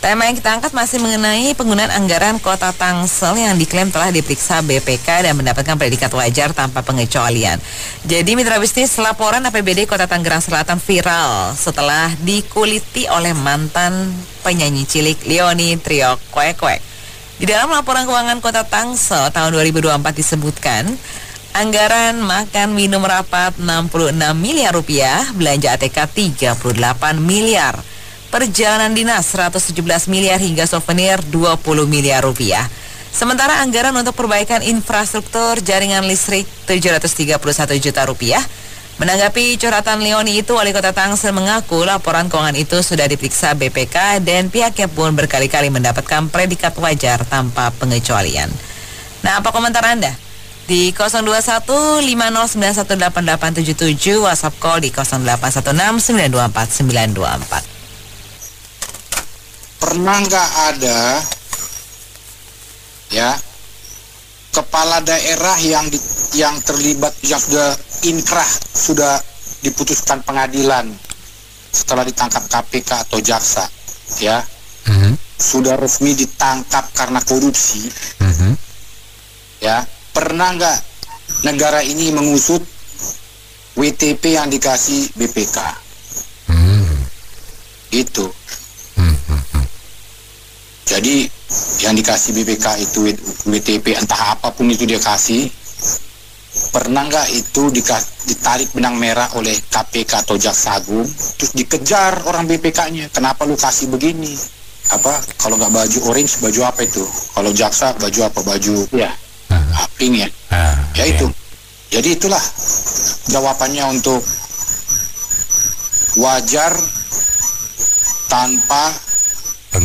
Tema yang kita angkat masih mengenai penggunaan anggaran Kota Tangsel yang diklaim telah diperiksa BPK dan mendapatkan predikat wajar tanpa pengecualian. Jadi mitra bisnis, laporan APBD Kota Tangerang Selatan viral setelah dikuliti oleh mantan penyanyi cilik Leony Trio Kwek Kwek. Di dalam laporan keuangan Kota Tangsel tahun 2024 disebutkan, anggaran makan minum rapat 66 miliar rupiah, belanja ATK 38 miliar. Perjalanan dinas 117 miliar hingga souvenir 20 miliar rupiah. Sementara anggaran untuk perbaikan infrastruktur jaringan listrik 731 juta rupiah. Menanggapi curhatan Leony itu, Wali Kota Tangsel mengaku laporan keuangan itu sudah diperiksa BPK dan pihaknya pun berkali-kali mendapatkan predikat wajar tanpa pengecualian. Nah, apa komentar Anda? Di 021-50918877, WhatsApp call di 0816-924-924. Pernah nggak ada ya kepala daerah yang terlibat, yang sudah inkrah, sudah diputuskan pengadilan setelah ditangkap KPK atau jaksa, ya, sudah resmi ditangkap karena korupsi, ya, pernah nggak negara ini mengusut WTP yang dikasih BPK? Itu. Jadi yang dikasih BPK itu WTP, entah apapun itu dia kasih, pernah nggak itu ditarik benang merah oleh KPK atau Jaksa Agung, terus dikejar orang BPK-nya, kenapa lu kasih begini? Apa kalau nggak baju orange, baju apa itu? Kalau jaksa baju apa? Baju ya pink ya. Ya itu. Jadi itulah jawabannya untuk wajar tanpa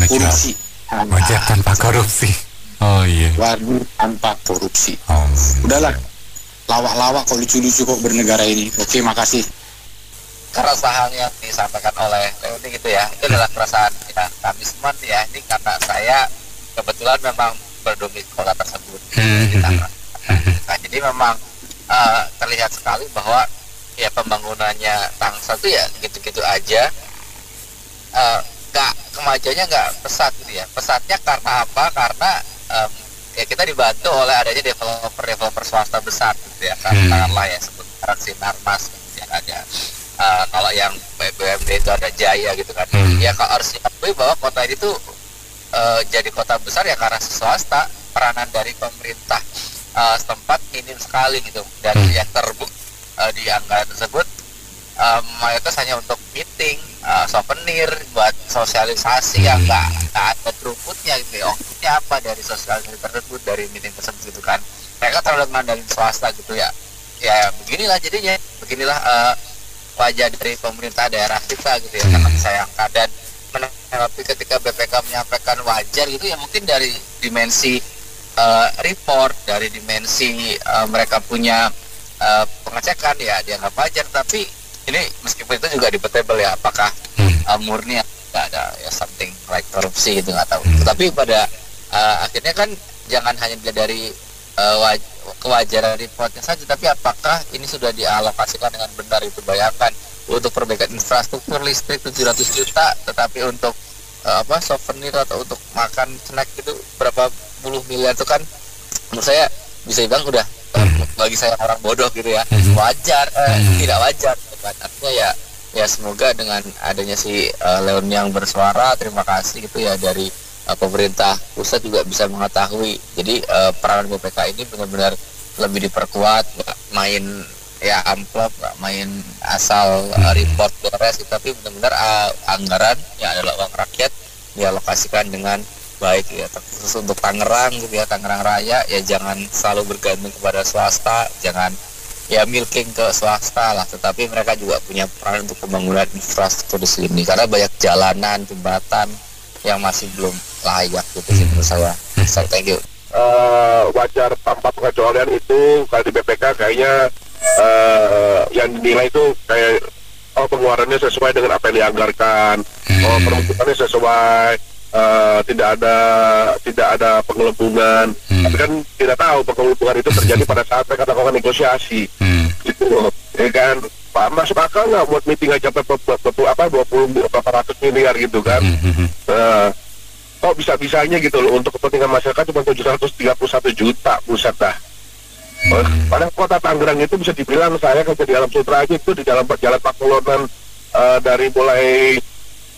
korupsi. Wajar tanpa korupsi. Oh iya. Wajar tanpa korupsi. Udahlah, lawak-lawak kok, lucu-lucu kok bernegara ini. Oke, makasih. Keresahan yang disampaikan oleh Leony gitu ya, itu adalah perasaan ya, kami semua ya. Ini karena saya kebetulan memang berdomisili kota tersebut. Nah, jadi memang terlihat sekali bahwa ya pembangunannya Tangsel itu ya gitu-gitu aja. Kemajuannya nggak pesat gitu ya. Pesatnya karena apa? Karena ya kita dibantu oleh adanya developer swasta besar gitu ya. Katakanlah ya sebut Sinarmas yang ada. Kalau yang BUMD itu ada Jaya gitu kan. Ya kalau harus diakui bahwa kota ini tuh jadi kota besar ya karena swasta. Peranan dari pemerintah setempat minim sekali gitu. Dan yang terbukti di anggaran tersebut mayoritas hanya untuk meeting, souvenir, buat sosialisasi yang nggak ada throughputnya gitu ya. Outputnya apa dari sosialisasi tersebut, dari meeting tersebut gitu kan. Mereka terlalu mengandalkan swasta gitu ya. Ya beginilah jadinya, beginilah wajah dari pemerintah daerah kita gitu ya. Sangat disayangkan. Dan menanggapi ketika BPK menyampaikan wajar gitu ya, mungkin dari dimensi report, dari dimensi mereka punya pengecekan ya dianggap wajar. Tapi ini meskipun itu juga debatable ya, apakah murni nggak ada ya something like korupsi gitu, nggak tahu. Tapi pada akhirnya kan jangan hanya dilihat dari kewajaran reportnya saja, tapi apakah ini sudah dialokasikan dengan benar. Itu bayangkan untuk perbaikan infrastruktur listrik 700 juta, tetapi untuk souvenir atau untuk makan snack itu berapa puluh miliar, itu kan menurut saya bisa dibilang udah bagi saya orang bodoh gitu ya, wajar tidak wajar. Artinya ya semoga dengan adanya si Leony yang bersuara, terima kasih gitu ya, dari pemerintah pusat juga bisa mengetahui. Jadi peranan BPK ini benar-benar lebih diperkuat, gak main ya amplop, gak main asal report beres, tapi benar-benar anggaran yang adalah uang rakyat dialokasikan dengan baik ya, khusus untuk Tangerang gitu ya, Tangerang Raya ya, jangan selalu bergantung kepada swasta, jangan ya milking ke swasta lah, tetapi mereka juga punya peran untuk pembangunan infrastruktur di sini, karena banyak jalanan, jembatan yang masih belum layak gitu sih menurut saya. So, thank you. Wajar tanpa pengecualian itu kalau di BPK kayaknya yang dinilai itu kayak pengeluarannya sesuai dengan apa yang dianggarkan, peruntukannya sesuai, tidak ada pengelubungan. Tapi kan tidak tahu pengelubungan itu terjadi pada saat mereka lakukan negosiasi. Gitu loh, ya kan? Pak, masuk akal nggak buat meeting aja berapa ratus miliar gitu kan? kok bisa-bisanya gitu loh untuk kepentingan masyarakat cuma 731 juta, buset dah. Padahal kota Tangerang itu bisa dibilang saya kerja di Alam Sutra aja itu di jalan Pakulonan dari mulai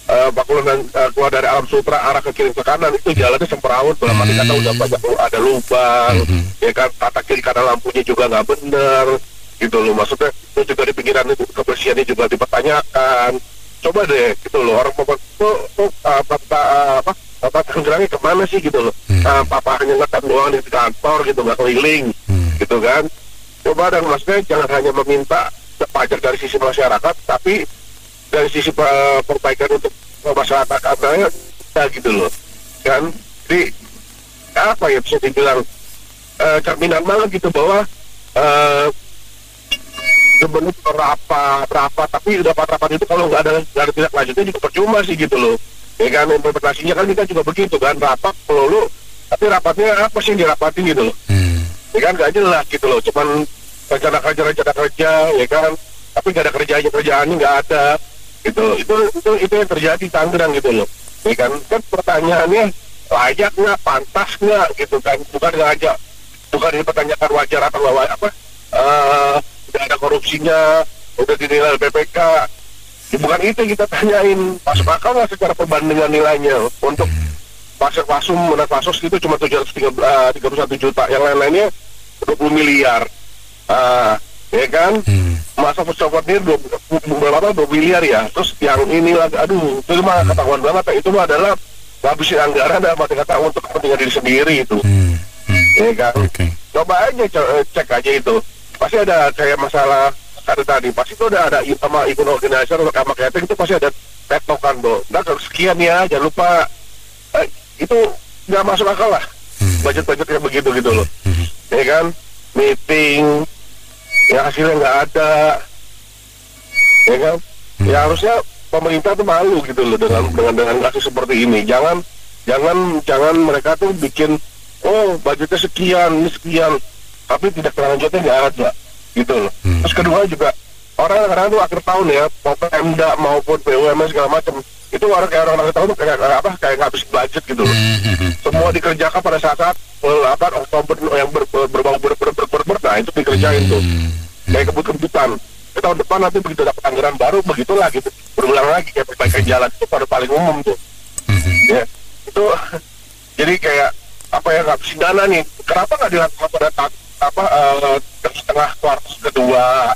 Pakulonan keluar dari Alam Sutra arah ke kiri ke kanan itu jalannya semperawut, dalam arti kata udah banyak ada lubang, ya kan, tata kiri kanan lampunya juga nggak bener gitu loh, maksudnya itu juga di pinggiran itu kebersihannya juga dipertanyakan. Coba deh gitu loh, orang Bapak Tangerangnya kemana sih gitu loh. Papa hanya ngetem doang di kantor gitu, nggak keliling gitu kan. Coba, dan maksudnya jangan hanya meminta pajak dari sisi masyarakat, tapi dari sisi perbaikan untuk masyarakat katanya gitu loh kan. Jadi apa ya, bisa dibilang cerminan banget gitu bahwa sebenarnya rapat tapi rapat itu kalau nggak ada tindak lanjutnya juga percuma sih gitu loh, ya kan. Implementasinya kan kita juga begitu kan, rapat melulu tapi rapatnya apa sih yang dirapatin gitu loh, ya kan, nggak jelas gitu loh, cuman rencana kerja ya kan, tapi nggak ada kerjaannya nggak ada gitu. Itu yang terjadi di Tangerang gitu loh, ya kan. Pertanyaannya layak nggak, pantas nggak gitu kan, bukan dipertanyakan wajar atau apa udah ada korupsinya, udah dinilai BPK, ya, bukan itu yang kita tanyain. Masuk akal nggak secara perbandingan nilainya untuk Pasum Pasos itu cuma 731 juta, yang lain-lainnya 20 miliar, ya kan. Masa souvenir 2 miliar ya, terus yang ini lagi, aduh, itu mah ketahuan banget, itu mah adalah ngabisin anggaran dalam arti kata untuk kepentingan diri sendiri itu, ya kan. Coba aja cek aja itu, pasti ada kayak masalah ada tadi, pasti itu ada sama event organizer atau sama catering itu pasti ada petokan tuh. Nah sekian ya, jangan lupa, itu nggak masuk akal lah budget-budgetnya begitu gitu loh, ya kan. Meeting ya hasilnya nggak ada, ya kan. Ya harusnya pemerintah tuh malu gitu loh dengan kasus seperti ini. Jangan mereka tuh bikin budgetnya sekian, ini sekian, tapi tidak lanjutnya nggak ada gitu loh. Terus kedua juga orang kadang tuh akhir tahun ya, mau Pemda maupun BUMN segala macam, itu orang akhir tahun tuh kayak habis budget gitu loh. Semua dikerjakan pada saat Oktober yang berbau nah itu dikerjain tuh kayak kebut-kebutan. Tahun depan nanti begitu dapat anggaran baru begitulah gitu, berulang lagi kayak perbaikan jalan itu pada paling umum tuh. Ya itu jadi kayak apa ya, ngabisin dana nih, kenapa nggak dilakukan pada setengah kuartal kedua,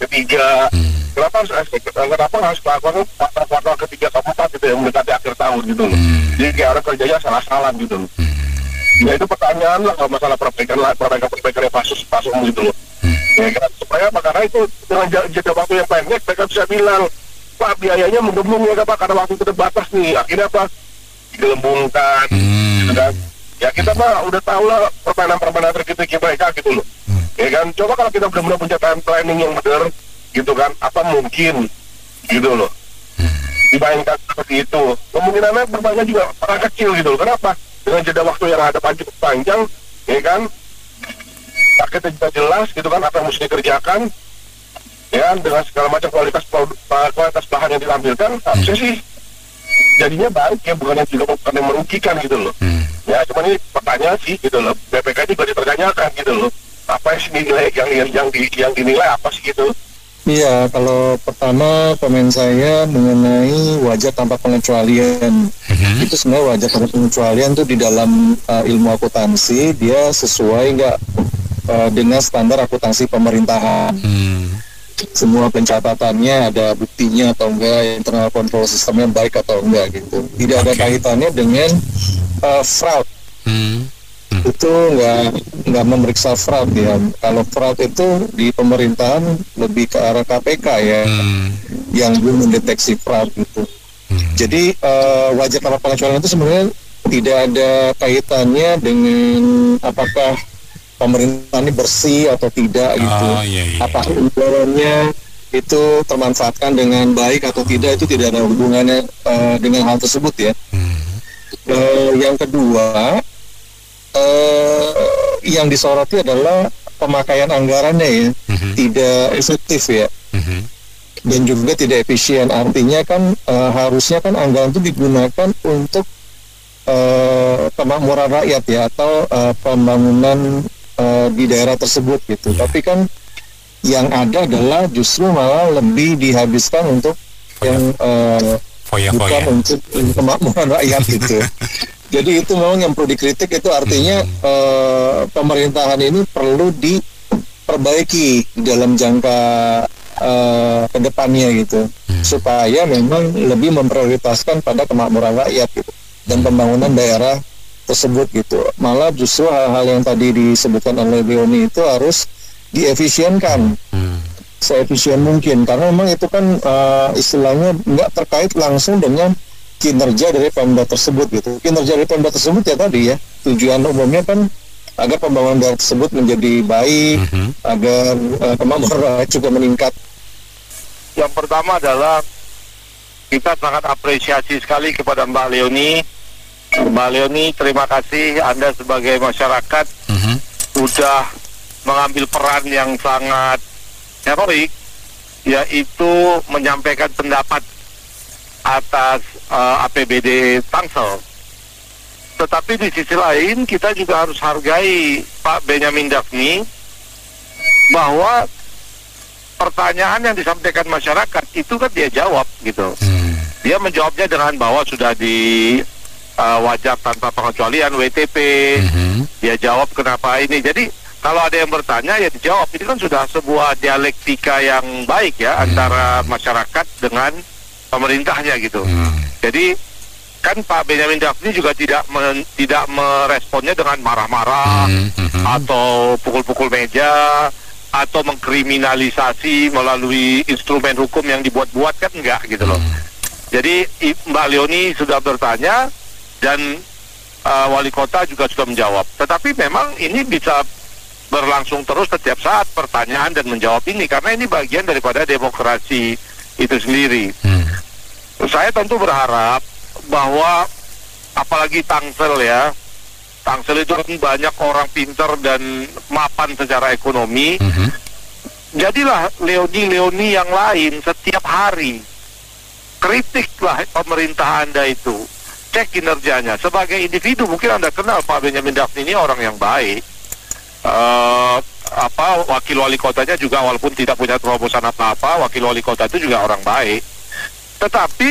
ketiga, kenapa harus melakukan kuartal ketiga, keempat gitu yang mendekati akhir tahun gitu loh. Jadi kayak orang kerjanya salah-salah gitu loh. Ya itu pertanyaan lah kalau masalah perbaikan yang Pasum gitu loh. Ya kan, supaya apa, karena itu dengan jeda waktu yang pendek mereka bisa bilang, Pak biayanya menggembung ya Pak karena waktu terbatas nih, akhirnya apa digelembungkan gitu kan. Ya kita mah udah tahu lah permainan terkini mereka gitu loh, ya kan. Coba kalau kita benar-benar punya time planning yang benar gitu kan, apa mungkin gitu loh dibayangkan seperti itu. Kemungkinannya berbanyak juga orang kecil gitu loh. Kenapa? Dengan jeda waktu yang ada cukup panjang, ya kan, targetnya juga jelas gitu kan, apa yang mesti dikerjakan, ya, dengan segala macam kualitas bahan yang ditampilkan, harusnya sih jadinya baik ya, bukan yang merugikan gitu loh. Ya cuma ini pertanyaan sih gitu loh, BPK juga dipertanyakan gitu loh, apa sih nilai yang dinilai apa sih gitu. Iya, kalau pertama komen saya mengenai wajar tanpa pengecualian. Itu sebenarnya wajar tanpa pengecualian itu di dalam ilmu akuntansi dia sesuai nggak dengan standar akuntansi pemerintahan. Semua pencatatannya ada buktinya atau enggak, internal control sistemnya baik atau enggak gitu. Tidak ada kaitannya dengan fraud. Itu nggak memeriksa fraud ya. Kalau fraud itu di pemerintahan lebih ke arah KPK ya, yang belum mendeteksi fraud gitu. Jadi wajar tanpa pengecualian itu sebenarnya tidak ada kaitannya dengan apakah pemerintah ini bersih atau tidak gitu. Apakah anggarannya itu termanfaatkan dengan baik atau tidak, itu tidak ada hubungannya dengan hal tersebut ya. Yang kedua, yang disoroti adalah pemakaian anggarannya ya, tidak efektif ya, dan juga tidak efisien. Artinya kan harusnya kan anggaran itu digunakan untuk kemakmuran rakyat ya, atau pembangunan di daerah tersebut gitu. Tapi kan yang ada adalah justru malah lebih dihabiskan untuk yang bukan untuk kemakmuran rakyat gitu. Jadi itu memang yang perlu dikritik, itu artinya pemerintahan ini perlu diperbaiki dalam jangka kedepannya gitu, supaya memang lebih memprioritaskan pada kemakmuran rakyat gitu, dan pembangunan daerah tersebut gitu. Malah justru hal-hal yang tadi disebutkan oleh Leoni itu harus diefisienkan seefisien mungkin, karena memang itu kan istilahnya nggak terkait langsung dengan kinerja dari Pemda tersebut gitu. Kinerja dari Pemda tersebut ya tadi ya, tujuan umumnya kan agar pembangunan daerah tersebut menjadi baik, agar kemampuan rakyat juga meningkat. Yang pertama adalah kita sangat apresiasi sekali kepada Mbak Leoni. Mbak Leoni, terima kasih Anda sebagai masyarakat sudah mengambil peran yang sangat heroik, yaitu menyampaikan pendapat atas APBD Tangsel. Tetapi di sisi lain kita juga harus hargai Pak Benyamin Daphni, bahwa pertanyaan yang disampaikan masyarakat itu kan dia jawab gitu. Dia menjawabnya dengan bahwa sudah di wajar tanpa pengecualian WTP. Dia jawab kenapa ini. Jadi kalau ada yang bertanya ya dijawab. Ini kan sudah sebuah dialektika yang baik ya antara masyarakat dengan pemerintahnya gitu. Jadi kan Pak Benyamin Daphni juga tidak meresponnya dengan marah-marah atau pukul-pukul meja atau mengkriminalisasi melalui instrumen hukum yang dibuat-buat, kan enggak gitu loh. Jadi Mbak Leoni sudah bertanya dan wali kota juga sudah menjawab. Tetapi memang ini bisa berlangsung terus setiap saat pertanyaan dan menjawab ini, karena ini bagian daripada demokrasi itu sendiri. Saya tentu berharap bahwa apalagi Tangsel ya, Tangsel itu kan banyak orang pintar dan mapan secara ekonomi. Jadilah Leoni yang lain setiap hari kritiklah pemerintah Anda itu, cek kinerjanya. Sebagai individu mungkin Anda kenal Pak Benyamin Daphni ini orang yang baik. Wakil wali kotanya juga walaupun tidak punya terobosan apa-apa, wakil wali kota itu juga orang baik. Tetapi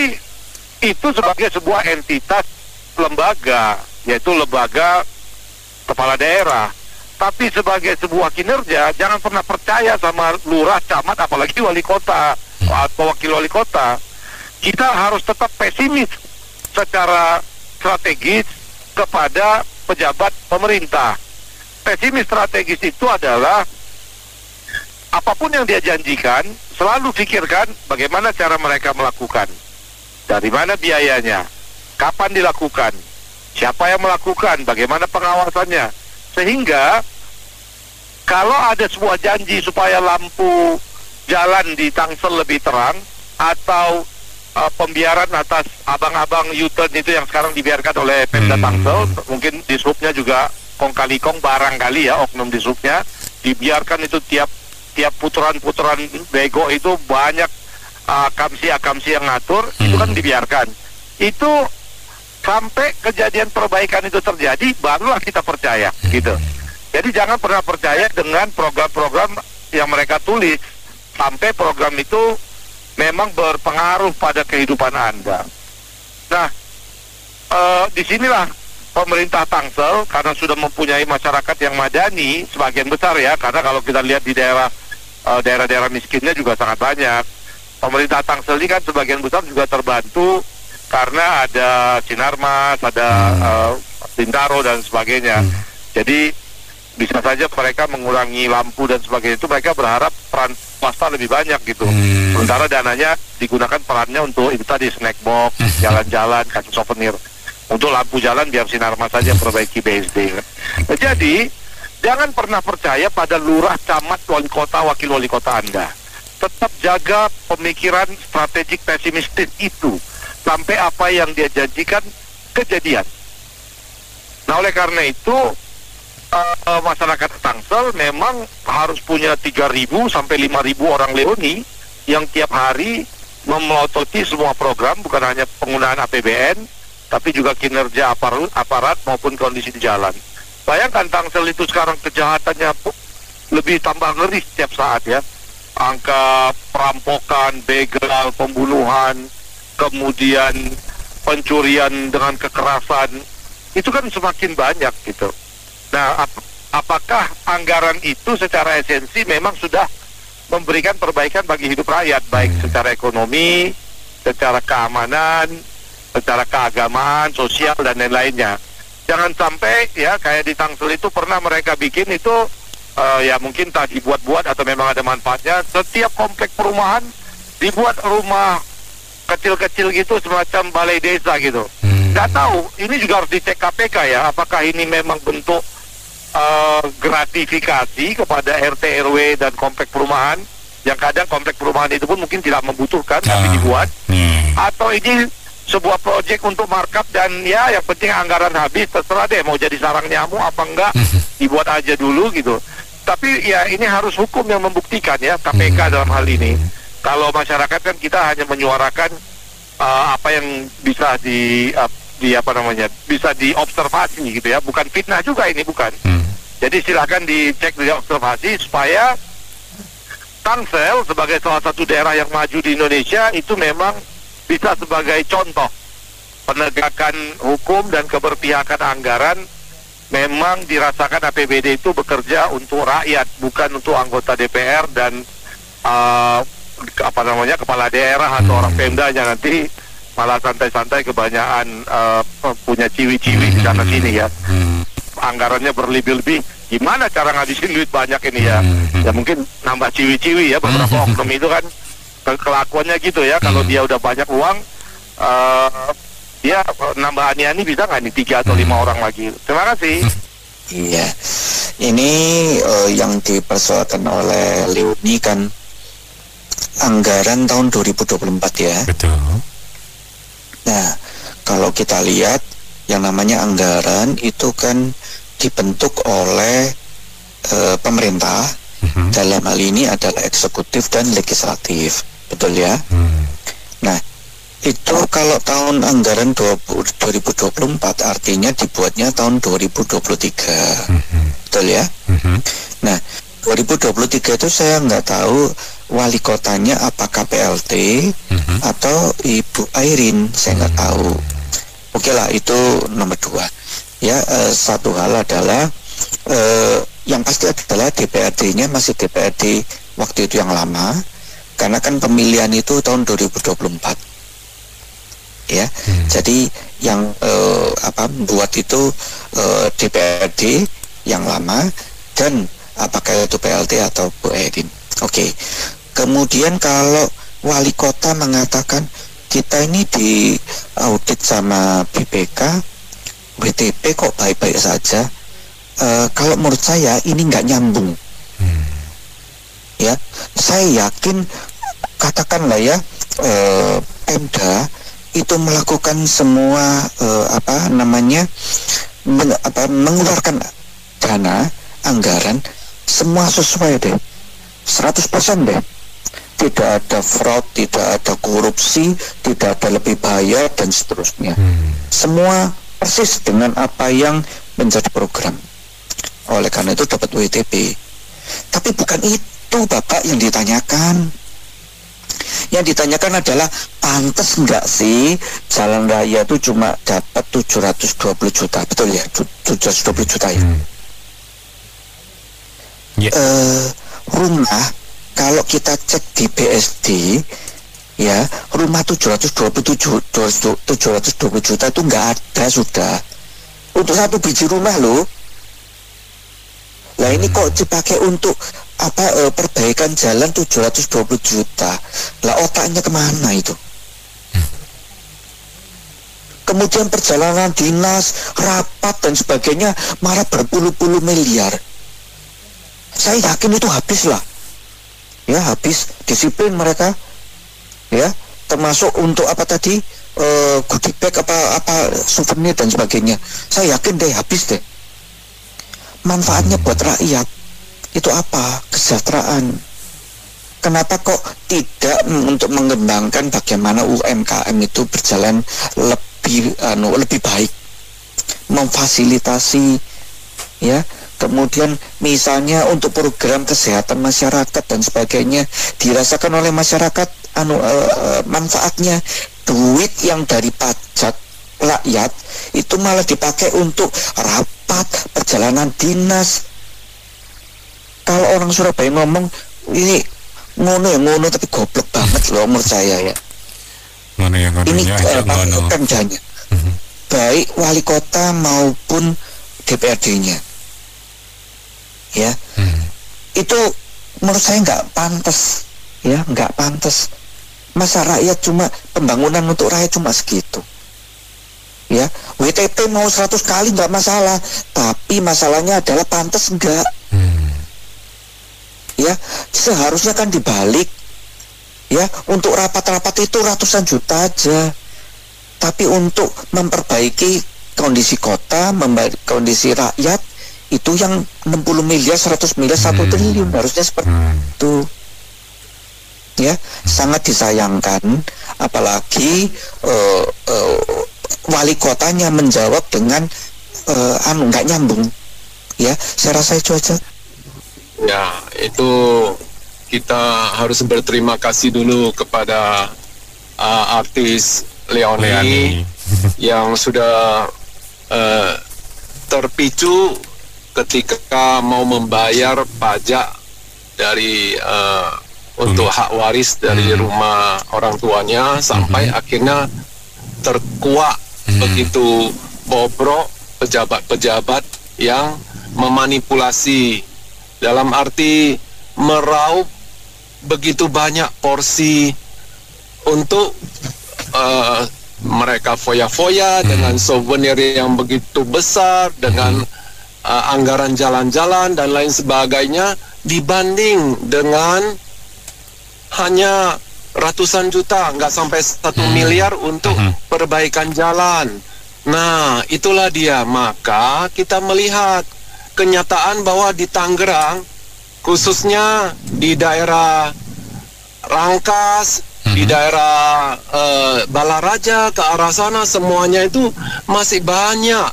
itu sebagai sebuah entitas lembaga, yaitu lembaga kepala daerah. Tapi sebagai sebuah kinerja, jangan pernah percaya sama lurah, camat, apalagi wali kota atau wakil wali kota. Kita harus tetap pesimis secara strategis kepada pejabat pemerintah. Pesimis strategis itu adalah apapun yang dia janjikan, selalu pikirkan bagaimana cara mereka melakukan, dari mana biayanya, kapan dilakukan, siapa yang melakukan, bagaimana pengawasannya. Sehingga kalau ada sebuah janji supaya lampu jalan di Tangsel lebih terang, atau pembiaran atas abang-abang U-turn itu yang sekarang dibiarkan oleh Pemda Tangsel, mungkin di subnya juga kong kali kong barangkali ya oknum di subnya dibiarkan itu tiap putaran bego itu banyak akamsi yang ngatur, itu kan dibiarkan. Itu sampai kejadian perbaikan itu terjadi, barulah kita percaya gitu. Jadi jangan pernah percaya dengan program-program yang mereka tulis sampai program itu memang berpengaruh pada kehidupan Anda. Nah, disinilah pemerintah Tangsel, karena sudah mempunyai masyarakat yang madani sebagian besar ya, karena kalau kita lihat di daerah-daerah miskinnya juga sangat banyak. Pemerintah Tangsel ini kan sebagian besar juga terbantu karena ada Sinarmas, ada Bintaro dan sebagainya. Jadi bisa saja mereka mengurangi lampu dan sebagainya, itu mereka berharap peran swasta lebih banyak gitu. Sementara dananya digunakan perannya untuk itu tadi, snack box, jalan-jalan, kasih souvenir. Untuk lampu jalan biar Sinarmas saja perbaiki BSD. Jadi jangan pernah percaya pada lurah, camat, wali kota, wakil wali kota Anda. Tetap jaga pemikiran strategik pesimistis itu sampai apa yang dia janjikan kejadian. Nah, oleh karena itu masyarakat Tangsel memang harus punya 3.000 sampai 5.000 orang Leoni yang tiap hari memelototi semua program, bukan hanya penggunaan APBN, tapi juga kinerja aparat maupun kondisi di jalan. Bayangkan Tangsel itu sekarang kejahatannya lebih tambah ngeri setiap saat ya. Angka perampokan, begal, pembunuhan, kemudian pencurian dengan kekerasan, itu kan semakin banyak gitu. Nah, apakah anggaran itu secara esensi memang sudah memberikan perbaikan bagi hidup rakyat, baik secara ekonomi, secara keamanan, secara keagamaan, sosial, dan lain-lainnya. Jangan sampai ya kayak di Tangsel itu pernah mereka bikin itu ya mungkin tak dibuat-buat atau memang ada manfaatnya. Setiap komplek perumahan dibuat rumah kecil-kecil gitu, semacam balai desa gitu. Nggak tahu, ini juga harus dicek KPK ya, apakah ini memang bentuk gratifikasi kepada RT RW dan komplek perumahan, yang kadang komplek perumahan itu pun mungkin tidak membutuhkan tapi dibuat, atau ini sebuah proyek untuk markup dan ya yang penting anggaran habis, terserah deh mau jadi sarang nyamuk apa enggak, dibuat aja dulu gitu. Tapi ya ini harus hukum yang membuktikan ya, KPK dalam hal ini. Kalau masyarakat kan kita hanya menyuarakan apa yang bisa bisa diobservasi gitu ya, bukan fitnah juga ini, bukan. Jadi silakan dicek, diobservasi supaya Tangsel sebagai salah satu daerah yang maju di Indonesia itu memang bisa sebagai contoh penegakan hukum dan keberpihakan anggaran. Memang dirasakan APBD itu bekerja untuk rakyat, bukan untuk anggota DPR dan kepala daerah atau orang Pemdanya, nanti malah santai-santai kebanyakan punya ciwi-ciwi di sana sini ya. Anggarannya berlebih-lebih, gimana cara ngabisin duit banyak ini ya? Ya mungkin nambah ciwi-ciwi ya, beberapa oknum itu kan kelakuannya gitu ya. Kalau dia udah banyak uang, dia nambah ani-ani bisa nggak nih 3 atau 5 orang lagi? Terima kasih. Iya, ini yang dipersoalkan oleh Leoni kan anggaran tahun 2024 ya. Betul. Nah, kalau kita lihat yang namanya anggaran itu kan dibentuk oleh pemerintah, dalam hal ini adalah eksekutif dan legislatif, betul ya? Nah, itu kalau tahun anggaran 2024 artinya dibuatnya tahun 2023, betul ya? Nah, 2023 itu saya nggak tahu wali kotanya apakah PLT atau Ibu Airin, saya nggak tahu. Oke lah, itu nomor 2 ya. Satu hal adalah yang pasti adalah DPRD-nya masih DPRD waktu itu yang lama, karena kan pemilihan itu tahun 2024 ya. Jadi yang buat itu DPRD yang lama, dan apakah itu PLT atau Bu Airin. Oke. Kemudian kalau wali kota mengatakan kita ini di audit sama BPK, WTP kok baik-baik saja, kalau menurut saya ini nggak nyambung. Ya, saya yakin katakanlah ya Pemda itu melakukan semua mengeluarkan dana anggaran semua sesuai deh, 100% deh. Tidak ada fraud, tidak ada korupsi, tidak ada lebih bayar dan seterusnya. Semua persis dengan apa yang menjadi program. Oleh karena itu dapat WTP. Tapi bukan itu Bapak yang ditanyakan. Yang ditanyakan adalah pantas nggak sih jalan raya itu cuma dapat 720 juta, betul ya? 720 juta ya. Rumah kalau kita cek di BSD ya, rumah 720 juta itu nggak ada sudah untuk satu biji rumah loh. Lah ini kok dipakai untuk perbaikan jalan 720 juta. Lah otaknya kemana itu? Kemudian perjalanan dinas, rapat dan sebagainya malah berpuluh-puluh miliar. Saya yakin itu habis lah. Ya habis, disiplin mereka ya, termasuk untuk goodie bag souvenir dan sebagainya. Saya yakin deh habis deh. Manfaatnya buat rakyat itu apa? Kesejahteraan. Kenapa kok tidak untuk mengembangkan bagaimana UMKM itu berjalan lebih lebih baik, memfasilitasi, ya. Kemudian misalnya untuk program kesehatan masyarakat dan sebagainya dirasakan oleh masyarakat manfaatnya. Duit yang dari pajak rakyat itu malah dipakai untuk rapat, perjalanan dinas. Kalau orang Surabaya ngomong ini ngono tapi goblok banget loh menurut saya ya. Ini kerjanya baik wali kota maupun DPRD-nya. Ya, itu menurut saya nggak pantas, ya, nggak pantas. Masa rakyat cuma pembangunan untuk rakyat cuma segitu, ya. WTP mau 100 kali nggak masalah, tapi masalahnya adalah pantas enggak, ya. Seharusnya kan dibalik, ya. Untuk rapat-rapat itu ratusan juta aja, tapi untuk memperbaiki kondisi kota, kondisi rakyat itu yang 60 miliar, 100 miliar, 1 triliun harusnya seperti itu. Ya, sangat disayangkan apalagi wali kotanya menjawab dengan nggak nyambung. Ya, saya rasa itu aja. Ya, itu kita harus berterima kasih dulu kepada artis Leoni yang sudah terpicu ketika mau membayar pajak dari untuk hak waris dari rumah orang tuanya sampai akhirnya terkuak begitu bobrok pejabat-pejabat yang memanipulasi dalam arti meraup begitu banyak porsi untuk mereka foya-foya dengan souvenir yang begitu besar, dengan anggaran jalan-jalan dan lain sebagainya, dibanding dengan hanya ratusan juta, nggak sampai 1 miliar untuk perbaikan jalan. Nah, itulah dia. Maka kita melihat kenyataan bahwa di Tangerang, khususnya di daerah Rangkas, di daerah Balaraja ke arah sana, semuanya itu masih banyak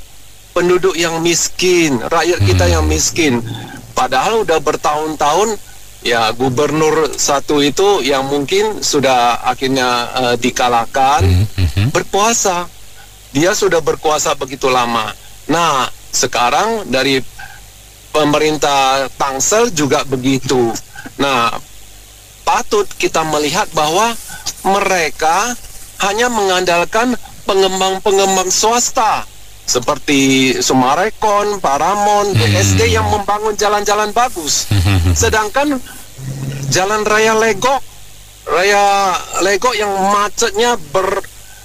penduduk yang miskin, rakyat kita yang miskin. Padahal udah bertahun-tahun ya gubernur satu itu yang mungkin sudah akhirnya dikalahkan berkuasa. Dia sudah berkuasa begitu lama. Nah, sekarang dari pemerintah Tangsel juga begitu. Nah, patut kita melihat bahwa mereka hanya mengandalkan pengembang-pengembang swasta seperti Sumarekon, Paramount, BSD yang membangun jalan-jalan bagus. Sedangkan jalan raya Legok yang macetnya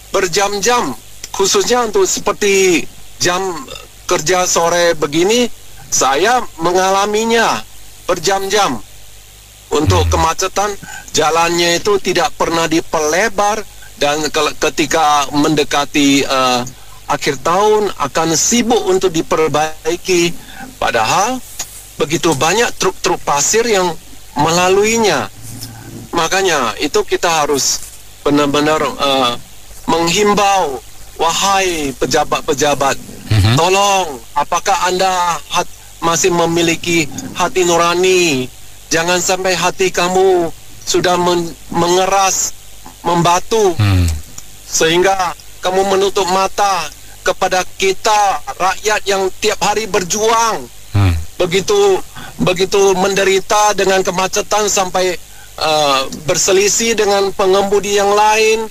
berjam-jam, khususnya untuk seperti jam kerja sore begini, saya mengalaminya berjam-jam. Untuk kemacetan, jalannya itu tidak pernah diperlebar, dan ketika mendekati akhir tahun akan sibuk untuk diperbaiki. Padahal begitu banyak truk-truk pasir yang melaluinya. Makanya itu kita harus benar-benar menghimbau, wahai pejabat-pejabat, tolong, apakah Anda masih memiliki hati nurani? Jangan sampai hati kamu sudah mengeras, membatu, sehingga kamu menutup mata kepada kita, rakyat yang tiap hari berjuang, begitu menderita dengan kemacetan sampai berselisih dengan pengemudi yang lain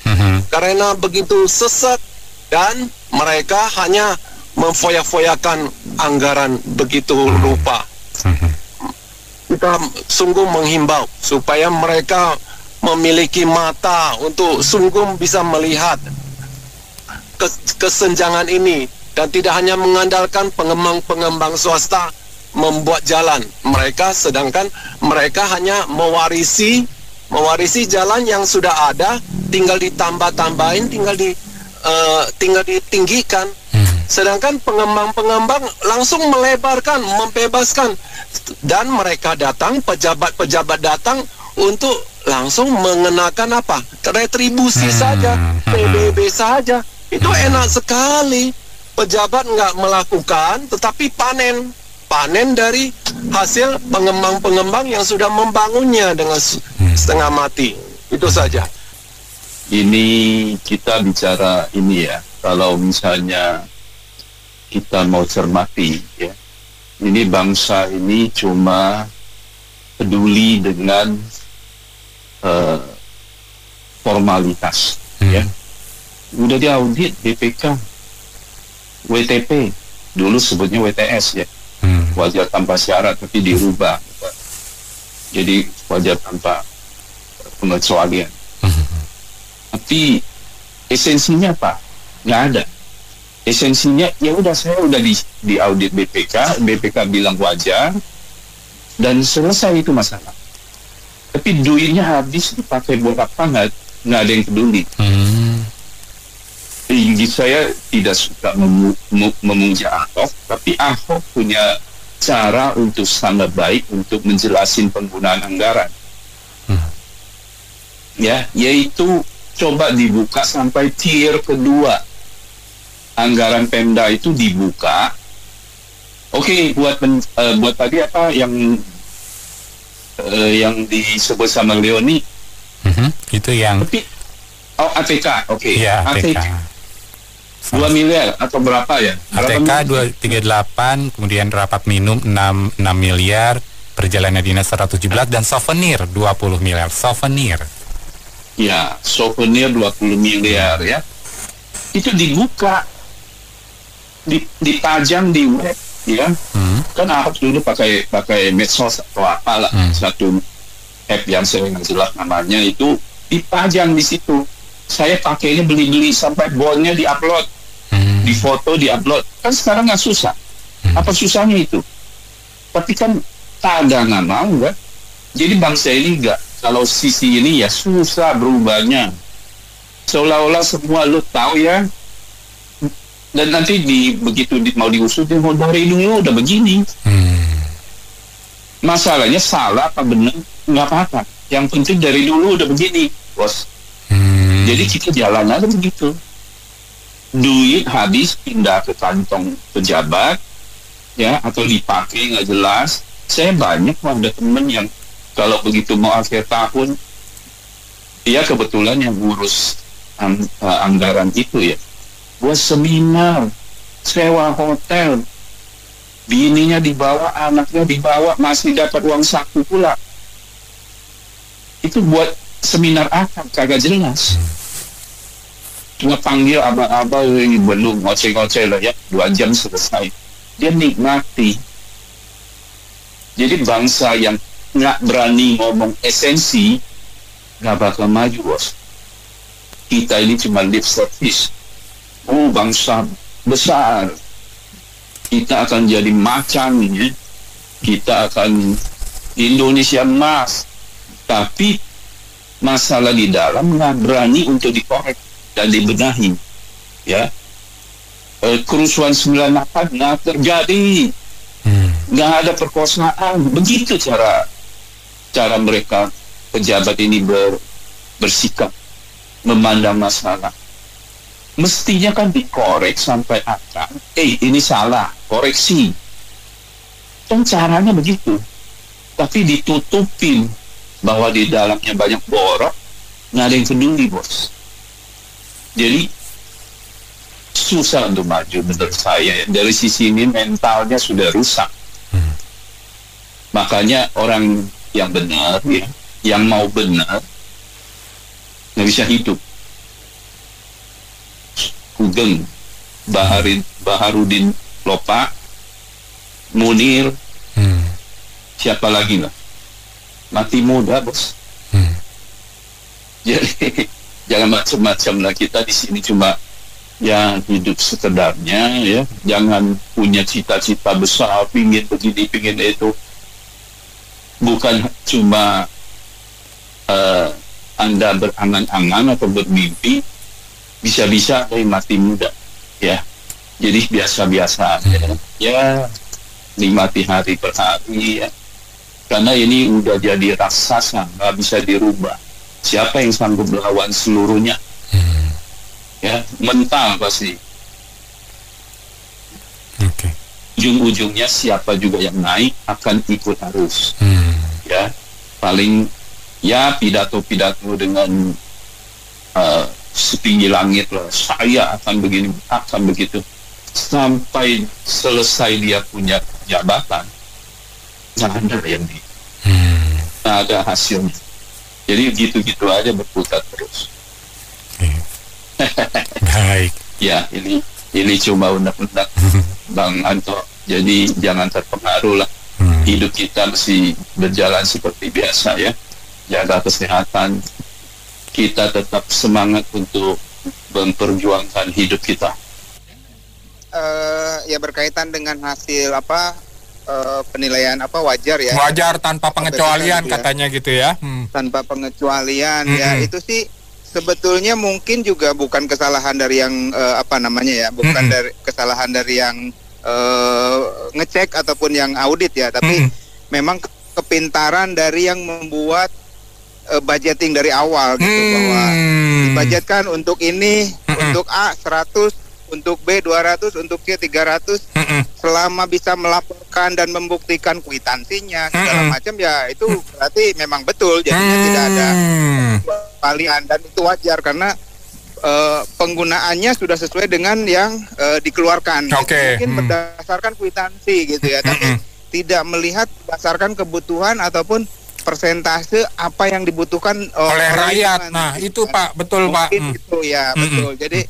karena begitu sesak, dan mereka hanya memfoya-foyakan anggaran begitu rupa. Kita sungguh menghimbau supaya mereka memiliki mata untuk sungguh bisa melihat kesenjangan ini, dan tidak hanya mengandalkan pengembang-pengembang swasta membuat jalan mereka, sedangkan mereka hanya mewarisi jalan yang sudah ada, tinggal ditambah-tambahin, tinggal ditinggikan. Sedangkan pengembang-pengembang langsung melebarkan, membebaskan, dan mereka datang, pejabat-pejabat datang untuk langsung mengenakan apa? Retribusi saja, PBB saja. Itu enak sekali. Pejabat nggak melakukan, tetapi panen dari hasil pengembang-pengembang yang sudah membangunnya dengan setengah mati. Itu saja. Ini kita bicara ini ya, kalau misalnya kita mau cermati ya, ini bangsa ini cuma peduli dengan formalitas ya. Udah diaudit BPK, WTP, dulu sebutnya WTS ya, wajar tanpa syarat, tapi dirubah jadi wajar tanpa pengecualian. Tapi esensinya apa? Nggak ada. Esensinya ya udah, saya udah di audit BPK bilang wajar dan selesai itu masalah. Tapi duitnya habis dipakai buat apa, nggak ada yang peduli. Saya tidak suka memuja Ahok, tapi Ahok punya cara untuk sangat baik untuk menjelasin penggunaan anggaran. Ya, yaitu coba dibuka sampai tier kedua. Anggaran Pemda itu dibuka. Oke, buat tadi apa yang disebut sama Leoni. Itu yang tapi ATK, oke. Ya, ATK. 2 miliar atau berapa ya? ATK 238, kemudian rapat minum 6 miliar, perjalanan dinas 117, dan souvenir 20 miliar. Souvenir. Ya, souvenir 20 miliar ya. Itu dibuka, dipajang di web ya. Kan Ahok dulu pakai medsos atau apalah, satu app yang saya nggak jelas namanya, itu dipajang di situ. Saya pakainya beli-beli sampai bondnya diupload, di foto diupload. Kan sekarang nggak susah. Apa susahnya itu? Tapi kan cadangan mau kan? Jadi bangsa ini nggak, kalau sisi ini ya susah berubahnya. Seolah-olah semua lo tahu ya. Dan nanti begitu mau diusut, mau dari dulu udah begini. Masalahnya salah apa benar nggak apa-apa. Yang penting dari dulu udah begini, bos. Jadi kita jalan aja begitu. Duit habis pindah ke kantong pejabat, ya, atau dipakai nggak jelas. Saya banyak ada temen yang kalau begitu mau akhir tahun, dia kebetulan yang ngurus anggaran itu ya, buat seminar, sewa hotel, bininya dibawa, anaknya dibawa, masih dapat uang saku pula. Itu buat seminar apa? Kagak jelas. Cuma panggil abang-abang, belum ngoceh-ngoceh lah ya, 2 jam selesai. Dia nikmati. Jadi bangsa yang nggak berani ngomong esensi nggak bakal maju, bos. Kita ini cuma lip service. Oh, bangsa besar, kita akan jadi macan ya. Kita akan Indonesia emas, tapi masalah di dalam nggak berani untuk dikorek dan dibenahi ya. Kerusuhan 98 nggak terjadi, nggak ada perkosaan. Begitu cara mereka pejabat ini bersikap memandang masalah. Mestinya kan dikorek sampai akar. Ini salah, koreksi. Kan caranya begitu. Tapi ditutupin bahwa di dalamnya banyak borok, nggak ada yang peduli, bos. Jadi susah untuk maju menurut saya. Dari sisi ini mentalnya sudah rusak. Makanya orang yang benar, ya, yang mau benar, nggak bisa hidup. Hugeng, Baharudin Lopa, Munir, siapa lagi lah, mati muda, bos. Jadi jangan macam-macam lah, kita di sini cuma ya hidup sekedarnya ya, jangan punya cita-cita besar, pingin begini, pingin itu. Bukan cuma Anda berangan-angan atau bermimpi, bisa-bisa mati muda ya. Jadi biasa-biasa aja ya, nikmati hari per hari ya. Karena ini udah jadi raksasa, nggak bisa dirubah. Siapa yang sanggup melawan seluruhnya? ya mental pasti. Oke. Ujung-ujungnya siapa juga yang naik akan ikut arus. Ya, paling ya pidato-pidato dengan setinggi langit lah, saya akan begini, akan begitu, sampai selesai dia punya jabatan nggak ada yang nggak ada hasilnya. Jadi gitu-gitu aja berputar terus. Baik. Ya, ini cuma undang-undang Bang Anto. Jadi jangan terpengaruh lah. Hidup kita masih berjalan seperti biasa ya. Jaga kesehatan. Kita tetap semangat untuk memperjuangkan hidup kita. Ya berkaitan dengan hasil penilaian wajar ya. Wajar tanpa pengecualian katanya gitu ya. Tanpa pengecualian ya, itu sih sebetulnya mungkin juga bukan kesalahan dari yang bukan dari kesalahan dari yang ngecek ataupun yang audit ya, tapi memang kepintaran dari yang membuat budgeting dari awal gitu, bahwa dibudgetkan untuk ini, untuk A 100, untuk B 200, untuk C 300, selama bisa melaporkan dan membuktikan kwitansinya segala macam ya, itu berarti memang betul, jadinya tidak ada palian, dan itu wajar karena penggunaannya sudah sesuai dengan yang dikeluarkan. Mungkin berdasarkan kwitansi gitu ya, tapi tidak melihat berdasarkan kebutuhan ataupun persentase apa yang dibutuhkan oleh rakyat. Nah, itu Pak, betul Pak. Itu ya, betul. Jadi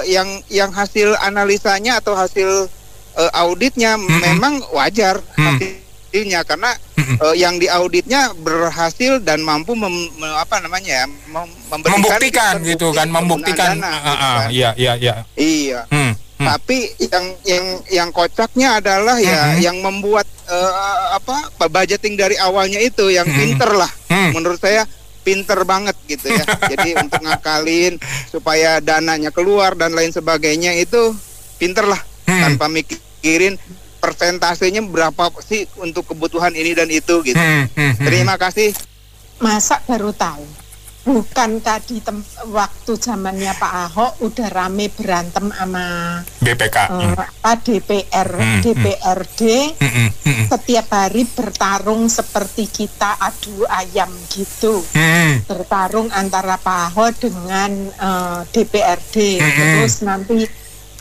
yang hasil analisanya atau hasil auditnya memang wajar hasilnya, karena yang diauditnya berhasil dan mampu membuktikan gitu kan, membuktikan dana, iya. Tapi yang kocaknya adalah yang membuat budgeting dari awalnya itu yang pinter lah, menurut saya pinter banget gitu ya. Jadi untuk ngakalin supaya dananya keluar dan lain sebagainya itu pinter lah, tanpa mikirin persentasenya berapa sih untuk kebutuhan ini dan itu gitu. Terima kasih. Masa baru tahu? Bukankah di waktu zamannya Pak Ahok udah rame berantem sama BPK, DPRD, setiap hari bertarung seperti kita adu ayam gitu, bertarung antara Pak Ahok dengan DPRD, terus nanti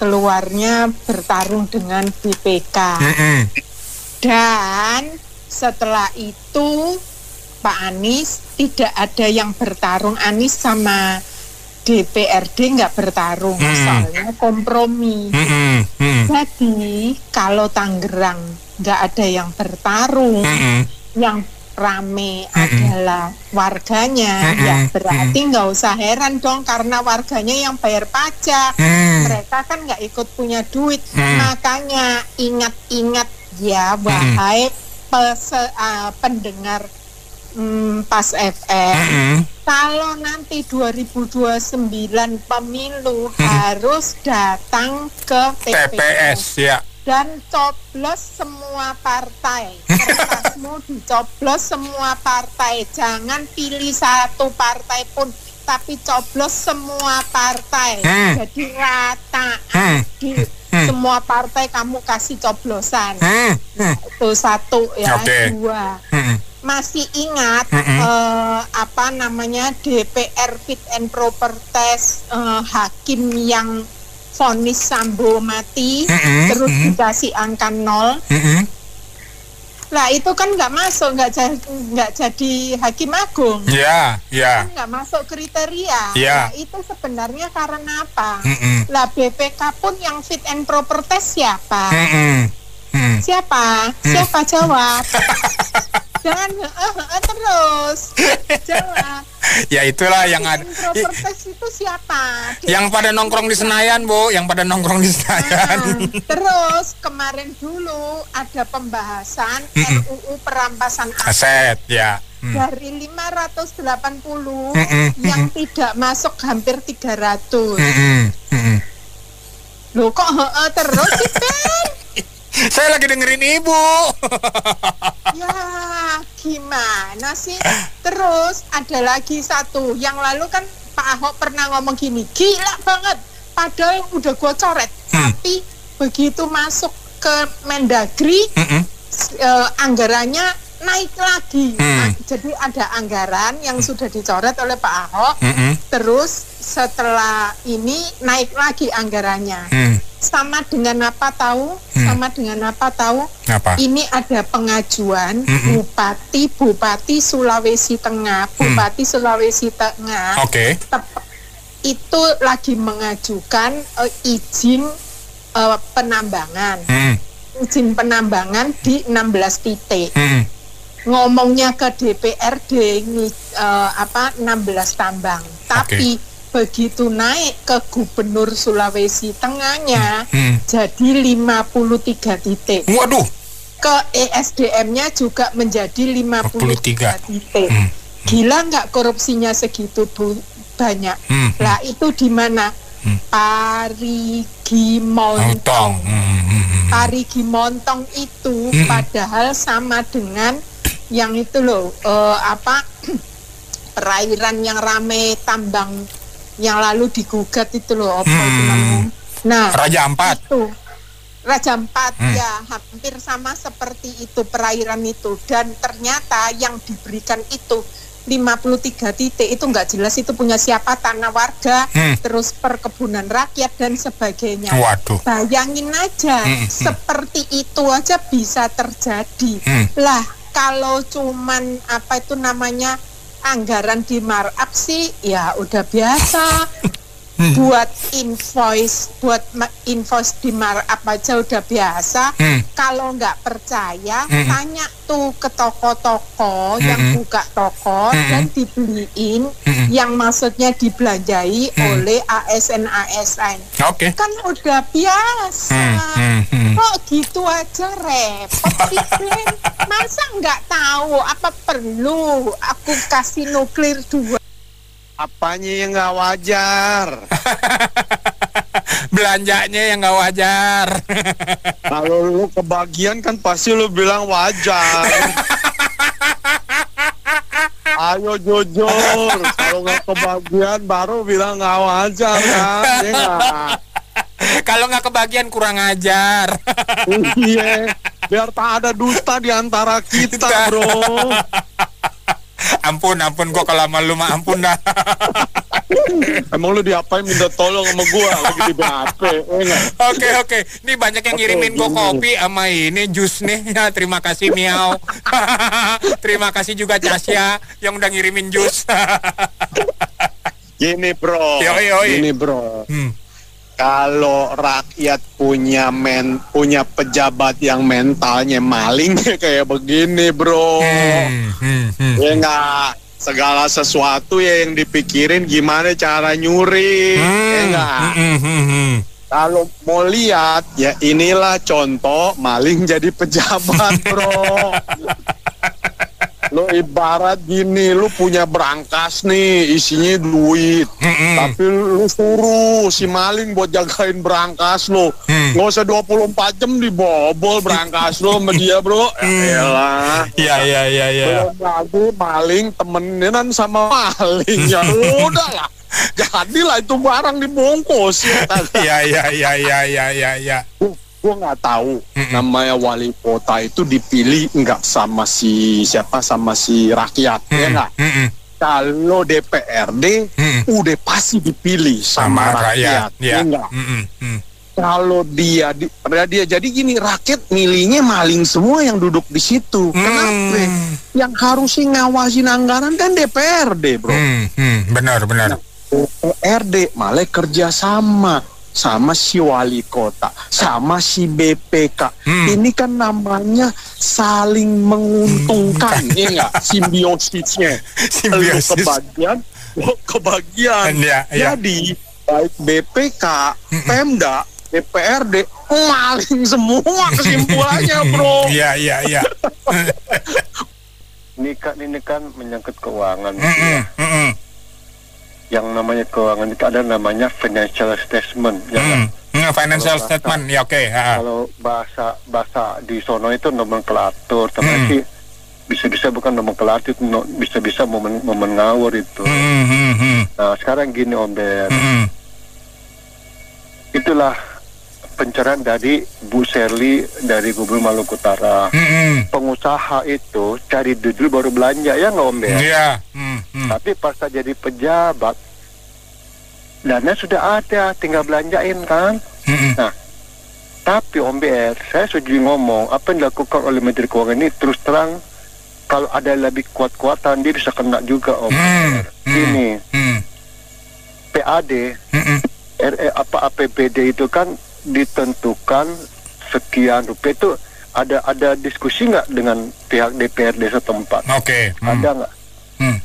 keluarnya bertarung dengan BPK, dan setelah itu Pak Anies tidak ada yang bertarung. Anies sama DPRD nggak bertarung, soalnya kompromi. Jadi kalau Tangerang nggak ada yang bertarung, yang rame adalah warganya, ya berarti nggak usah heran dong, karena warganya yang bayar pajak, mereka kan nggak ikut punya duit. Makanya ingat-ingat ya, wahai pendengar Pas FM, kalau nanti 2029 pemilu harus datang ke TPS ya, dan coblos semua partai. Kertasmu dicoblos semua partai, jangan pilih satu partai pun, tapi coblos semua partai. Jadi rata di semua partai kamu kasih coblosan. Itu satu ya. Dua, masih ingat DPR fit and proper test, hakim yang vonis Sambo mati terus dikasih angka 0. Lah itu kan nggak masuk, nggak jadi hakim agung. Kan nggak masuk kriteria. Nah, itu sebenarnya karena apa? Lah BPK pun yang fit and proper test siapa? Siapa jawab? Jangan terus jawab. Ya itulah yang ada. Propertes itu siapa? Yang pada nongkrong di Senayan, Bu, yang pada nongkrong di Senayan. Terus kemarin dulu ada pembahasan RUU perampasan aset ya. Dari 580 yang tidak masuk hampir 300. Loh kok terus sih, Ben? Saya lagi dengerin Ibu. Ya, gimana sih? Terus ada lagi satu. Yang lalu kan Pak Pak Ahok pernah ngomong gini, gila banget, padahal udah gua coret, tapi begitu masuk ke Mendagri, anggarannya naik lagi. Jadi ada anggaran yang sudah dicoret oleh Pak Ahok, terus setelah ini naik lagi anggarannya. Sama dengan apa tahu? Sama dengan apa tahu? Apa? Ini ada pengajuan Bupati Sulawesi Tengah, Bupati Sulawesi Tengah. Oke. Itu lagi mengajukan izin penambangan. Izin penambangan di 16 titik. Ngomongnya ke DPRD 16 tambang. Tapi begitu naik ke Gubernur Sulawesi Tengahnya jadi 53 titik. Waduh. Ke ESDM-nya juga menjadi 53 titik. Gila nggak korupsinya segitu banyak? Lah itu di mana? Parigi Montong. Parigi Montong itu padahal sama dengan yang itu loh, perairan yang rame tambang yang lalu digugat itu loh, apa itu namanya? Nah, Raja Ampat. Itu Raja Ampat ya, hampir sama seperti itu perairan itu, dan ternyata yang diberikan itu 53 titik itu nggak jelas itu punya siapa, tanah warga, terus perkebunan rakyat dan sebagainya. Waduh. Bayangin aja, seperti itu aja bisa terjadi. Lah kalau cuman apa itu namanya anggaran di markup sih ya udah biasa. Buat invoice di markup aja udah biasa. Kalau nggak percaya, tanya tuh ke toko-toko yang buka toko dan dibeliin, yang maksudnya dibelanjai oleh ASN. Kan udah biasa. Kok gitu aja repot sih, Glenn? Masa nggak tahu apa perlu aku kasih nuklir 2? Apanya yang nggak wajar? Belanjanya yang nggak wajar. Kalau lu kebagian kan pasti lu bilang wajar. Ayo jujur, kalau nggak kebagian baru bilang nggak wajar kan? Ya nggak? Kalau nggak kebagian kurang ajar. Iya, biar tak ada dusta di antara kita, bro. Ampun, gua kalau sama lu mah ampun dah. Emang lu diapain minta tolong sama gua lagi di BAP? Oke. Nih banyak yang ngirimin gua kopi sama ini jus nih. Ya, terima kasih Miao. Terima kasih juga Casya yang udah ngirimin jus. Gini bro. Gini bro. Kalau rakyat punya pejabat yang mentalnya maling kayak begini bro, ya nggak, segala sesuatu ya yang dipikirin gimana cara nyuri, ya nggak. Kalau mau lihat ya inilah contoh maling jadi pejabat bro. Lo ibarat gini, lu punya brankas nih, isinya duit, tapi lu suruh si maling buat jagain brankas lo. Nggak usah 24 jam dibobol brankas lo sama dia bro. Elah. Iya. Belum lagi maling temenan sama maling, ya udah lah. Jadilah itu barang dibungkus ya. Iya. Gue nggak tahu namanya wali kota itu dipilih nggak sama si siapa, sama si rakyat, ya nggak? Kalau DPRD udah pasti dipilih sama rakyat, ya nggak? Kalau dia jadi gini, rakyat milihnya maling semua yang duduk di situ. Kenapa? Yang harusnya ngawasin anggaran kan DPRD, bro. Benar. Nah, DPRD malah kerja sama si wali kota, sama si BPK. Ini kan namanya saling menguntungkan, ya nggak? Simbiosisnya. Kebagian. Jadi baik BPK, Pemda, DPRD maling semua kesimpulannya, bro. Iya. Ini kan menyangkut keuangan. Yang namanya keuangan itu ada namanya financial statement, financial statement, ya oke. Kalau bahasa di sono itu nomenklatur, tapi bisa-bisa bukan ngomong kelar itu, bisa-bisa momen ngawur itu. Nah sekarang gini Om Ber, itulah pencerahan dari Bu Sherly dari Gubernur Maluku Utara. Pengusaha itu cari duit dulu baru belanja, ya nggak Om Ber? Iya. Tapi pas saya jadi pejabat, dana sudah ada, tinggal belanjain kan. Nah, tapi Om Ber, saya setuju ngomong apa yang dilakukan oleh Menteri Keuangan ini terus terang, kalau ada lebih kuat-kuatan dia bisa kena juga Om Ber. Ini PAD, APBD itu kan ditentukan sekian rupiah, itu ada diskusi nggak dengan pihak DPRD setempat? Oke. Ada nggak?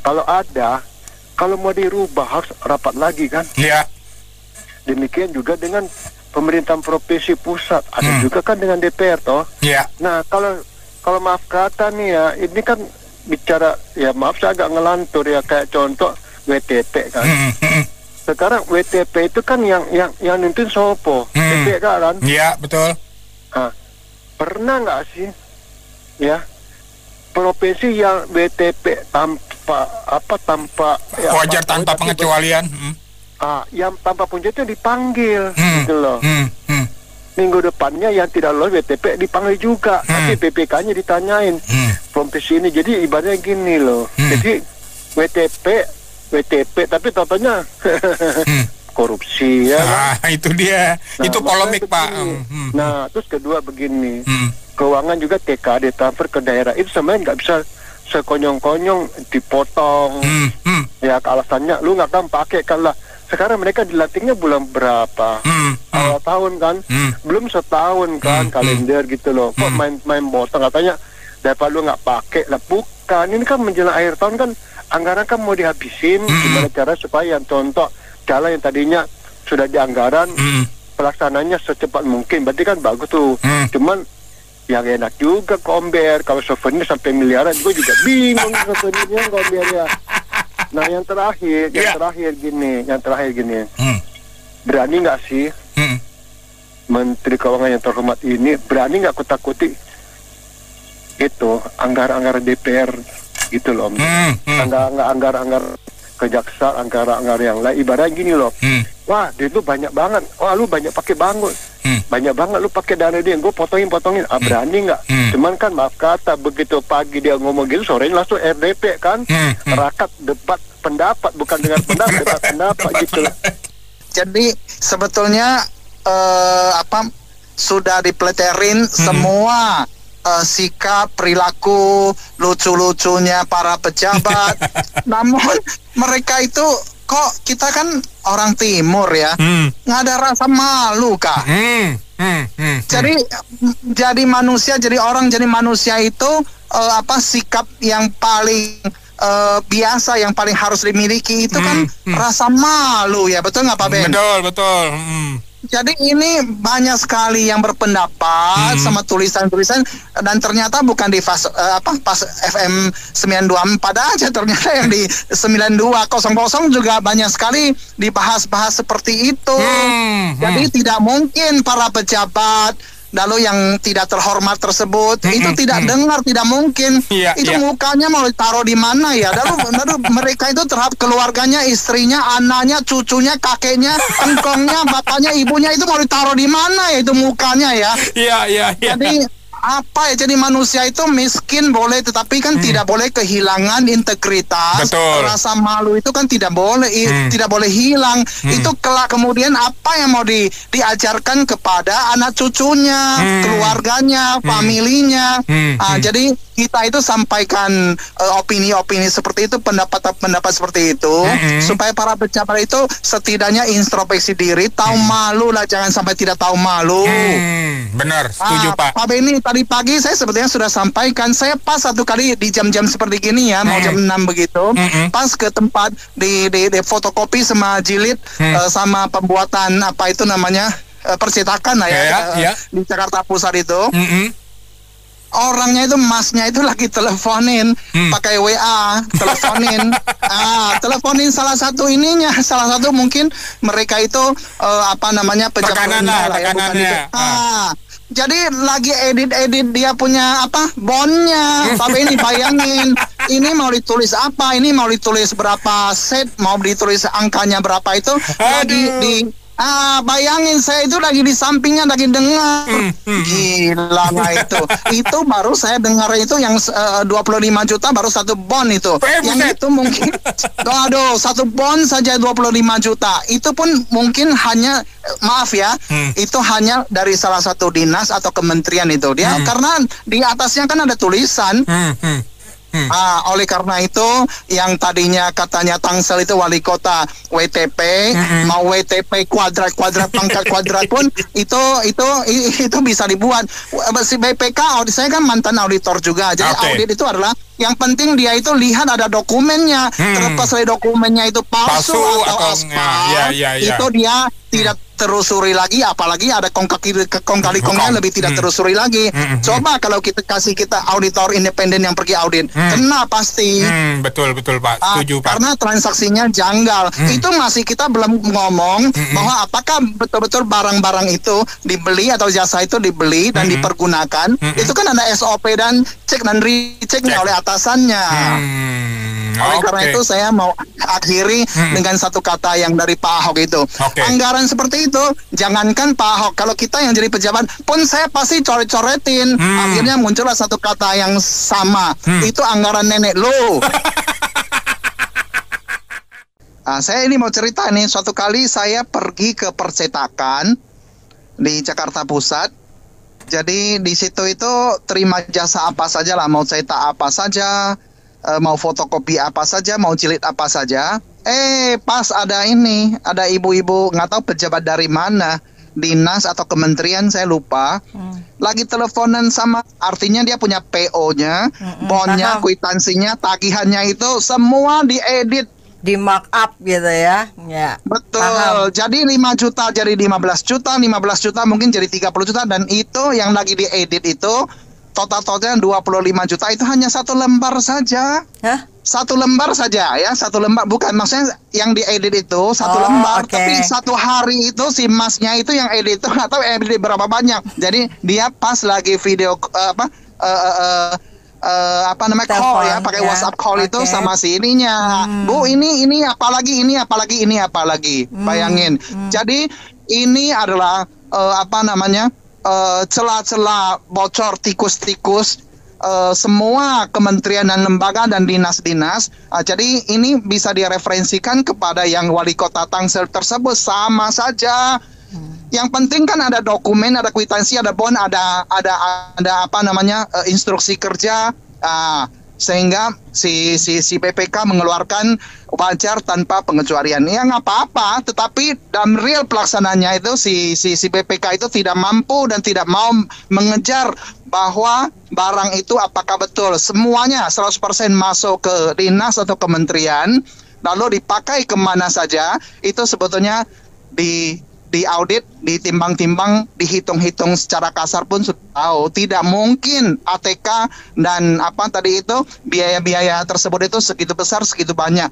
Kalau ada, kalau mau dirubah harus rapat lagi kan? Iya. Demikian juga dengan pemerintahan provinsi pusat, ada juga kan dengan DPR toh. Iya. Nah kalau maaf kata nih ya, ini kan bicara ya maaf saya agak ngelantur ya, kayak contoh WTP kan. Sekarang WTP itu kan yang nuntun Sopo, DPR kan? Iya betul. Nah, pernah nggak sih ya provinsi yang WTP tanpa ya, wajar tanpa pengecualian. Yang tanpa punjatnya dipanggil gitu loh. Minggu depannya yang tidak lolos WTP dipanggil juga, tapi BPK-nya ditanyain provinsi ini. Jadi ibaratnya gini loh. Jadi WTP tapi totalnya korupsi ya. Itu dia. Itu polemik Pak. Nah terus kedua begini, keuangan juga TKD transfer ke daerah itu sebenarnya nggak bisa sekonyong-konyong dipotong. Ya alasannya lu nggak tahu pakai kan lah. Sekarang mereka dilantiknya bulan berapa? Awal tahun kan? Belum setahun kan kalender gitu loh. Kok main potong katanya daripada lu nggak pakai lah. Bukan, ini kan menjelang akhir tahun kan anggaran kan mau dihabisin. Gimana cara supaya yang contoh jalan yang tadinya sudah di anggaran pelaksananya secepat mungkin. Berarti kan bagus tuh. Cuman yang enak juga Komber, kalau souvenir sampai miliaran gue juga bingung souvenirnya Komber ya. Nah yang terakhir gini, berani nggak sih Menteri Keuangan yang terhormat ini berani nggak kutak-kutik itu anggaran DPR gitu loh, anggaran kejaksaan, anggaran yang lain, ibaratnya gini loh, wah duit lu banyak banget, wah lu banyak pakai bangun, banyak banget lu pakai dana dia, gue potongin, berani nggak? Cuman kan maaf kata begitu pagi dia ngomong gitu, sorenya langsung RDP kan, rakat debat pendapat, bukan dengan debat pendapat gitu loh. Jadi sebetulnya sudah dipeleterin semua sikap, perilaku, lucu-lucunya para pejabat. Namun mereka itu kok kita kan orang timur ya, nggak ada rasa malu Kak. Jadi manusia, jadi manusia itu sikap yang paling biasa, yang paling harus dimiliki itu kan rasa malu ya, betul nggak Pak Ben? Betul. Jadi ini banyak sekali yang berpendapat sama tulisan-tulisan, dan ternyata bukan di pas FM 924 aja, ternyata yang di 9200 juga banyak sekali dibahas-bahas seperti itu. Jadi tidak mungkin para pejabat lalu yang tidak terhormat tersebut itu tidak dengar, tidak mungkin. Itu mukanya mau ditaruh di mana ya? Lalu mereka itu terhadap keluarganya, istrinya, anaknya, cucunya, kakeknya, engkongnya, bapaknya, ibunya itu mau ditaruh di mana ya itu mukanya ya? Jadi jadi manusia itu miskin boleh, tetapi kan tidak boleh kehilangan integritas. Rasa malu itu kan tidak boleh tidak boleh hilang. Itu kelak kemudian apa yang mau diajarkan kepada anak cucunya, keluarganya, familinya. Jadi kita itu sampaikan opini-opini seperti itu, pendapat-pendapat seperti itu, supaya para pejabat itu setidaknya introspeksi diri, tahu malu lah, jangan sampai tidak tahu malu. Benar, setuju Pak. Pak Benny, tadi pagi saya sebetulnya sudah sampaikan, saya pas satu kali di jam-jam seperti gini ya, mau jam 6 begitu, pas ke tempat di fotokopi sama jilid, sama pembuatan percetakan lah ya, di Jakarta Pusat itu. Orangnya itu, masnya itu lagi teleponin pakai WA, teleponin salah satu mungkin mereka itu pejabat rendah lah ya, Jadi lagi edit dia punya bondnya. Tapi ini bayangin, ini mau ditulis apa? Ini mau ditulis berapa set? Mau ditulis angkanya berapa itu? Lagi bayangin saya itu lagi di sampingnya lagi dengar. Gila lah itu. Itu baru saya dengar itu yang 25 juta baru 1 bond itu. Yang itu mungkin satu bond saja 25 juta. Itu pun mungkin hanya maaf ya, itu hanya dari salah satu dinas atau kementerian itu. Dia karena di atasnya kan ada tulisan. Oleh karena itu yang tadinya katanya Tangsel itu wali kota WTP, mau WTP kuadrat pangkat kuadrat pun itu bisa dibuat. Si BPK, saya kan mantan auditor juga. Jadi audit itu adalah yang penting dia itu lihat ada dokumennya. Terlepas dari dokumennya itu palsu atau aspal, itu dia tidak terusuri lagi, apalagi ada kong kali kongnya lebih tidak terusuri lagi. Coba kalau kita auditor independen yang pergi audit, kena pasti. Betul Pak, setuju Pak. Karena transaksinya janggal. Itu masih kita belum ngomong bahwa apakah betul-betul barang-barang itu dibeli atau jasa itu dibeli dan dipergunakan. Itu kan ada SOP dan cek dan rechecknya oleh atasannya. Oleh karena itu saya mau akhiri dengan satu kata yang dari Pak Ahok itu. Anggaran seperti itu, jangankan Pak Ahok, kalau kita yang jadi pejabat pun saya pasti coret-coretin. Akhirnya muncullah satu kata yang sama. Itu anggaran nenek lo. Saya ini mau cerita nih, suatu kali saya pergi ke percetakan di Jakarta Pusat. Jadi di situ itu terima jasa apa saja lah, mau cetak apa saja, mau fotokopi apa saja, mau jilid apa saja. Pas ada ibu-ibu nggak tahu pejabat dari mana, dinas atau kementerian saya lupa, lagi teleponan sama, artinya dia punya PO-nya, bondnya, kwitansinya, tagihannya itu semua diedit, di markup gitu ya. Betul. Paham. Jadi 5 juta jadi 15 juta, 15 juta mungkin jadi 30 juta, dan itu yang lagi diedit itu total-totalnya 25 juta, itu hanya 1 lembar saja. 1 lembar saja ya, 1 lembar, bukan maksudnya yang diedit itu 1 lembar, tapi 1 hari itu si masnya itu yang edit itu atau edit berapa banyak. Jadi dia pas lagi video call ya, pakai WhatsApp call itu sama si ininya. Bu, ini apalagi. Bayangin. Jadi ini adalah celah-celah bocor tikus-tikus semua kementerian dan lembaga dan dinas-dinas. Jadi ini bisa direferensikan kepada yang wali kota Tangsel tersebut, sama saja. Yang penting kan ada dokumen, ada kwitansi, ada bond, ada instruksi kerja, sehingga si BPK mengeluarkan wajar tanpa pengecualian. Ya nggak apa-apa, tetapi dalam real pelaksananya itu si BPK itu tidak mampu dan tidak mau mengejar bahwa barang itu apakah betul semuanya 100% masuk ke dinas atau kementerian, lalu dipakai kemana saja. Itu sebetulnya di audit, ditimbang-timbang, dihitung-hitung secara kasar pun sudah tahu. Tidak mungkin ATK dan biaya-biaya tersebut itu segitu besar, segitu banyak.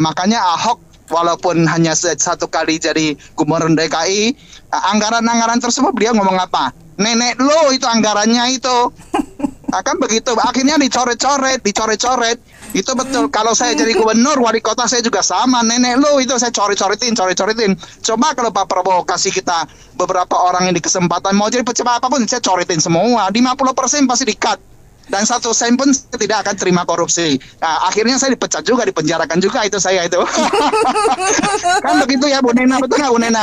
Makanya Ahok walaupun hanya 1 kali jadi gubernur DKI, anggaran-anggaran tersebut dia ngomong apa? Nenek lo itu anggarannya itu. Akan begitu, akhirnya dicoret-coret. Itu betul. Kalau saya jadi gubernur, wali kota saya juga sama. Nenek lo itu saya coret-coretin. Coba kalau Pak Prabowo kasih kita beberapa orang yang di kesempatan mau jadi pejabat apapun, saya coretin semua. 50% pasti di-cut. Dan 1 sen pun saya tidak akan terima korupsi. Nah, akhirnya saya dipecat juga, dipenjarakan juga itu saya itu. Kan begitu ya Bu Nena, betul nggak Bu Nena?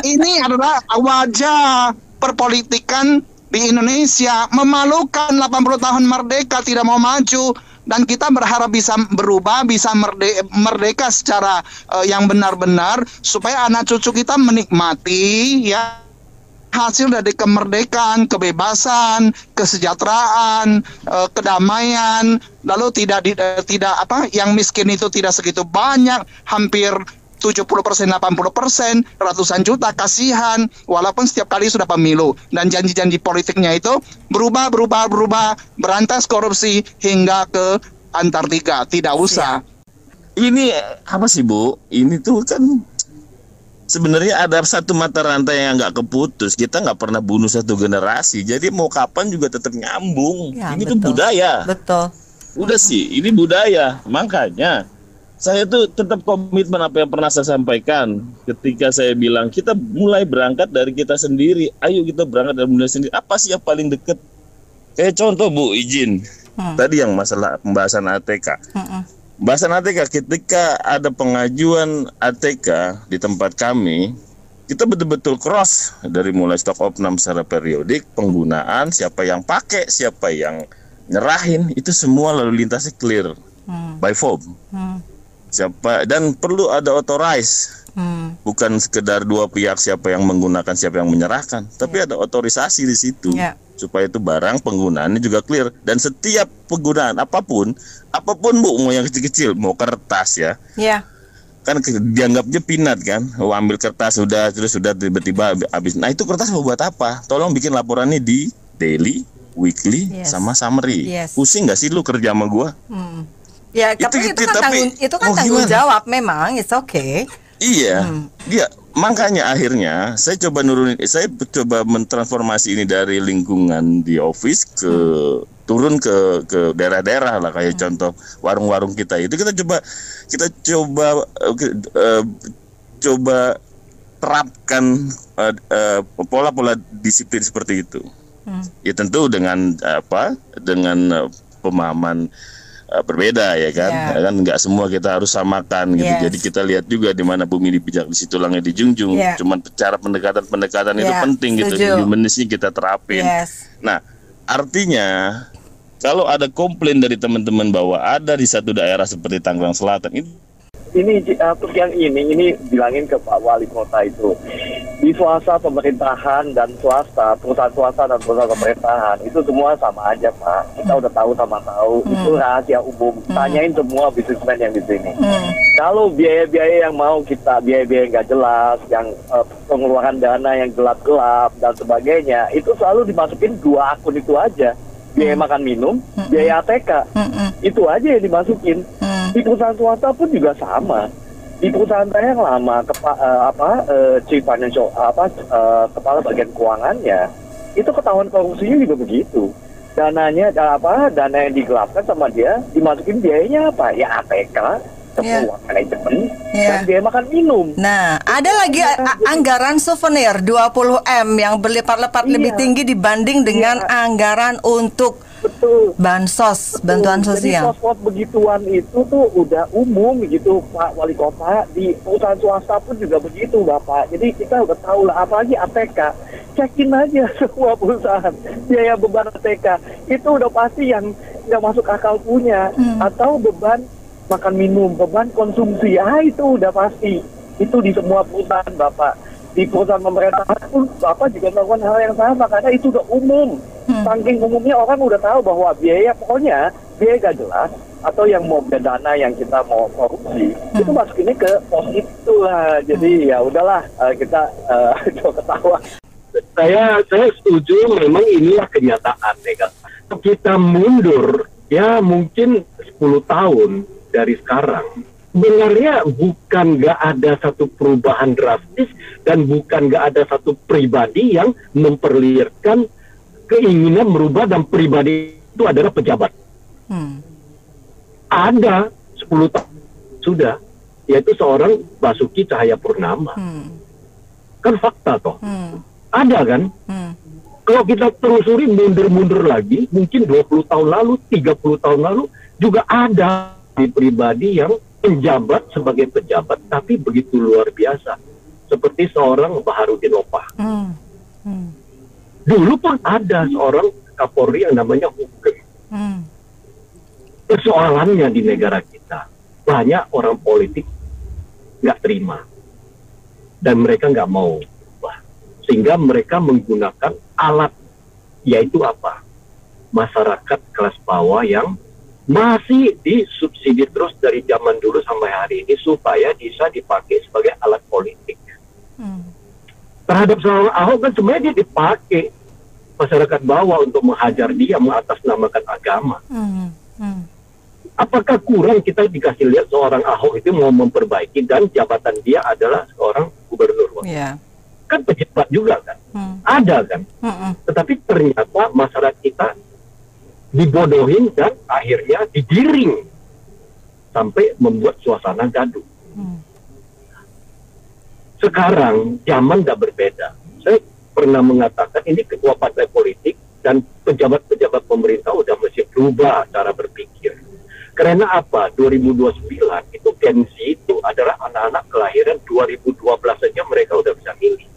Ini adalah wajah perpolitikan di Indonesia. Memalukan, 80 tahun merdeka tidak mau maju. Dan kita berharap bisa berubah, bisa merdeka secara yang benar-benar, supaya anak cucu kita menikmati ya hasil dari kemerdekaan, kebebasan, kesejahteraan, kedamaian. Lalu yang miskin itu tidak segitu banyak, hampir 70%, 80%, ratusan juta, kasihan. Walaupun setiap kali sudah pemilu dan janji-janji politiknya itu berubah, berantas korupsi hingga ke Antartika. Tidak usah. Ini apa sih Bu? Ini tuh kan sebenarnya ada satu mata rantai yang nggak keputus. Kita nggak pernah bunuh satu generasi, jadi mau kapan juga tetap nyambung. Ya, Ini tuh budaya. Betul. Udah sih, ini budaya. Makanya saya tuh tetap komitmen apa yang pernah saya sampaikan ketika saya bilang kita mulai berangkat dari kita sendiri. Ayo kita berangkat dari mulai sendiri. Apa sih yang paling deket? Kayak contoh Bu, izin. Tadi yang masalah pembahasan ATK. Pembahasan ATK, ketika ada pengajuan ATK di tempat kami, kita betul-betul cross dari mulai stok opnam secara periodik, penggunaan, siapa yang pakai, siapa yang nyerahin, itu semua lalu lintasnya clear by form. Siapa, dan perlu ada authorize. Bukan sekedar dua pihak siapa yang menggunakan, siapa yang menyerahkan, tapi ada otorisasi di situ. Supaya itu barang penggunaannya juga clear, dan setiap penggunaan apapun Bu, mau yang kecil-kecil, mau kertas ya, kan dianggapnya pinat kan, ambil kertas sudah tiba-tiba habis. Nah itu kertas mau buat apa? Tolong bikin laporannya di daily, weekly, sama summary. Pusing nggak sih lu kerja sama gua? Ya, tapi itu kan tanggung jawab memang, it's okay. Iya, dia makanya akhirnya saya coba mentransformasi ini dari lingkungan di office ke turun ke daerah-daerah lah, kayak contoh warung-warung kita itu kita coba terapkan pola-pola disiplin seperti itu. Ya tentu dengan pemahaman berbeda ya kan, kan nggak semua kita harus samakan gitu. Jadi kita lihat juga di mana bumi dipijak, di situ langit dijunjung. Cuman cara pendekatan itu penting gitu, humanisnya kita terapin. Nah artinya kalau ada komplain dari teman-teman bahwa ada di satu daerah seperti Tangerang Selatan ini bilangin ke Pak Wali Kota itu, di swasta pemerintahan dan swasta, perusahaan swasta dan perusahaan pemerintahan itu semua sama aja Pak. Kita udah tahu itu rahasia umum. Tanyain semua bisnismen yang di sini. Kalau biaya-biaya yang mau kita, biaya-biaya yang nggak jelas, yang pengeluaran dana yang gelap-gelap dan sebagainya, itu selalu dimasukin dua akun itu aja. Biaya makan minum, biaya ATK, itu aja yang dimasukin. Di perusahaan swasta pun juga sama. Di perusahaan saya yang lama, chief financial kepala bagian keuangannya, itu ketahuan korupsinya juga begitu. Dana yang digelapkan sama dia, dimasukin biayanya apa? Ya ATK, keperluan manajemen, dan biaya makan minum. Nah, ada lagi anggaran souvenir 20M yang berlipat-lipat lebih tinggi dibanding dengan anggaran untuk bansos, bantuan sosial. Jadi sos begituan itu tuh udah umum gitu Pak Wali Kota. Di perusahaan swasta pun juga begitu Bapak. Jadi kita udah tahu lah, apalagi ATK. Cekin aja semua perusahaan biaya beban ATK itu udah pasti yang nggak masuk akal punya, atau beban makan minum, beban konsumsi, itu udah pasti. Itu di semua perusahaan Bapak. Di perusahaan pemerintahan pun Bapak juga melakukan hal yang sama, karena itu udah umum. Saking umumnya orang udah tahu bahwa biaya gak jelas, atau yang mau dana yang kita mau korupsi, itu masukinnya ke pos itu lah. Jadi ya udahlah, kita coba ketawa. Saya setuju, memang inilah kenyataan ya kan. Kita mundur ya mungkin 10 tahun dari sekarang, sebenarnya bukan nggak ada satu perubahan drastis, dan bukan nggak ada satu pribadi yang memperlihatkan keinginan merubah, dan pribadi itu adalah pejabat. Ada 10 tahun sudah, yaitu seorang Basuki Cahayapurnama. Kan fakta toh. Ada kan? Kalau kita telusuri mundur-mundur lagi, mungkin 20 tahun lalu, 30 tahun lalu, juga ada pribadi yang menjabat sebagai pejabat, tapi begitu luar biasa. Seperti seorang Baharudin Lopah. Dulu pun ada seorang Kapolri yang namanya Hugeng. Persoalannya di negara kita, banyak orang politik nggak terima. Dan mereka nggak mau. Sehingga mereka menggunakan alat, yaitu apa? Masyarakat kelas bawah yang masih disubsidi terus dari zaman dulu sampai hari ini, supaya bisa dipakai sebagai alat politik. Terhadap seorang Ahok kan sebenarnya dia dipakai masyarakat bawah untuk menghajar dia, mengatasnamakan agama. Apakah kurang kita dikasih lihat seorang Ahok itu mau memperbaiki, dan jabatan dia adalah seorang gubernur. Iya. Kan pejabat juga kan, ada kan. Tetapi ternyata masyarakat kita dibodohin dan akhirnya digiring sampai membuat suasana gaduh. Sekarang zaman udah berbeda. Saya pernah mengatakan ini ketua partai politik dan pejabat-pejabat pemerintah udah mesti berubah cara berpikir. Karena apa? 2029 itu Gen Z itu adalah anak-anak kelahiran 2012 saja mereka udah bisa milih.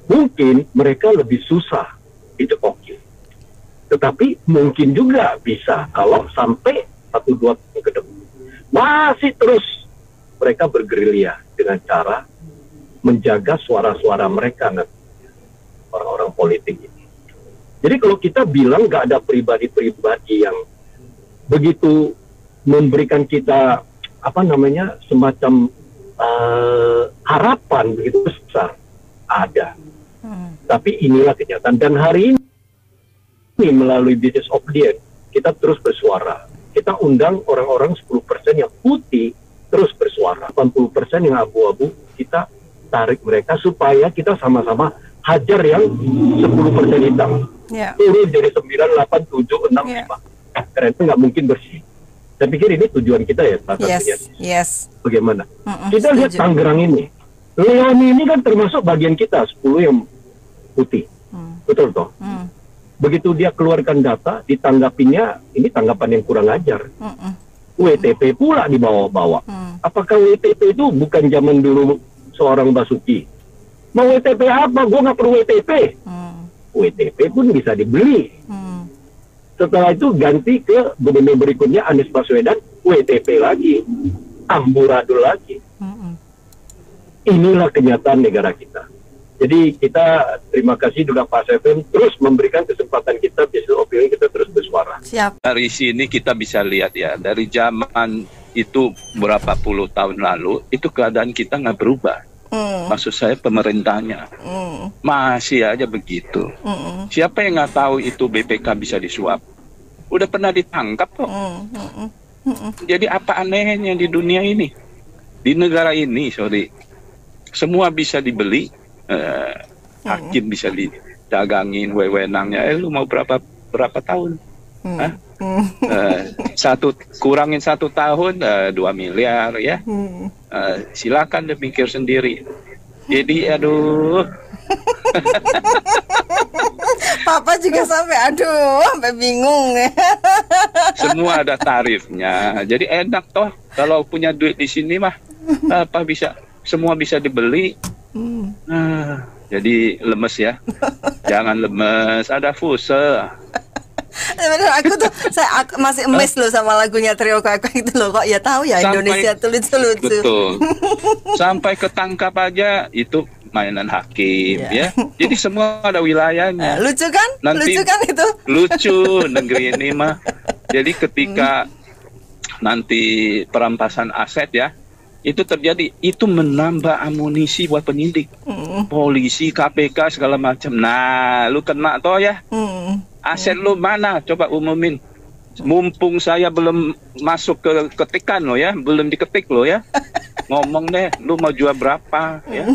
Mungkin mereka lebih susah dicekoki. Tetapi mungkin juga bisa kalau sampai 1-2 tahun ke depan masih terus mereka bergerilya dengan cara menjaga suara-suara mereka, orang-orang politik ini. Jadi kalau kita bilang nggak ada pribadi-pribadi yang begitu memberikan kita semacam harapan begitu besar, ada. Tapi inilah kenyataan, dan hari ini melalui Business of the End kita terus bersuara. Kita undang orang-orang 10% yang putih terus bersuara, 80% yang abu-abu kita tarik mereka supaya kita sama-sama hajar yang 10% hitam. Turun jadi 9, 8, 7, 6, 5. Karena itu nggak mungkin bersih. Saya pikir ini tujuan kita ya, Pak. Yes. Bagaimana? Kita lihat Tangerang ini. Leoni ini kan termasuk bagian kita, 10 yang putih. Betul toh? Begitu dia keluarkan data, ditanggapinya, ini tanggapan yang kurang ajar. WTP pula dibawa-bawa. Apakah WTP itu bukan zaman dulu seorang Basuki? Mau WTP apa? Gue nggak perlu WTP. WTP pun bisa dibeli. Setelah itu ganti ke gubernur berikutnya Anies Baswedan, WTP lagi, amburadul lagi. Inilah kenyataan negara kita. Jadi kita terima kasih juga Pak Seven terus memberikan kesempatan kita, Business of the End kita terus bersuara. Siap. Dari sini kita bisa lihat ya, dari zaman itu berapa puluh tahun lalu, itu keadaan kita nggak berubah. Maksud saya pemerintahnya masih aja begitu. Siapa yang nggak tahu itu BPK bisa disuap? Udah pernah ditangkap kok. Jadi apa anehnya di dunia ini? Di negara ini, semua bisa dibeli. Hakim bisa didagangin wewenangnya. Lu mau berapa tahun? Kurangin 1 tahun 2 miliar ya. Silakan dipikir sendiri. Jadi aduh. Papa juga sampai bingung. Semua ada tarifnya. Jadi enak toh kalau punya duit di sini mah semua bisa dibeli. Jadi lemes ya. Jangan lemes, ada fuse. Aku masih emes loh sama lagunya Trio Kakak itu loh, kok ya tahu ya Indonesia tuh lucu-lucu. Betul. Sampai ketangkap aja itu mainan hakim ya. Jadi semua ada wilayahnya. Lucu kan? Nanti, lucu kan itu? Lucu negeri ini mah. Jadi ketika nanti perampasan aset ya, itu terjadi, itu menambah amunisi buat penyidik, polisi, KPK segala macam. Nah, lu kena toh ya. Aset lu mana? Coba umumin. Mumpung saya belum masuk ke ketikan lo ya, belum diketik lo ya. Ngomong deh, lu mau jual berapa ya?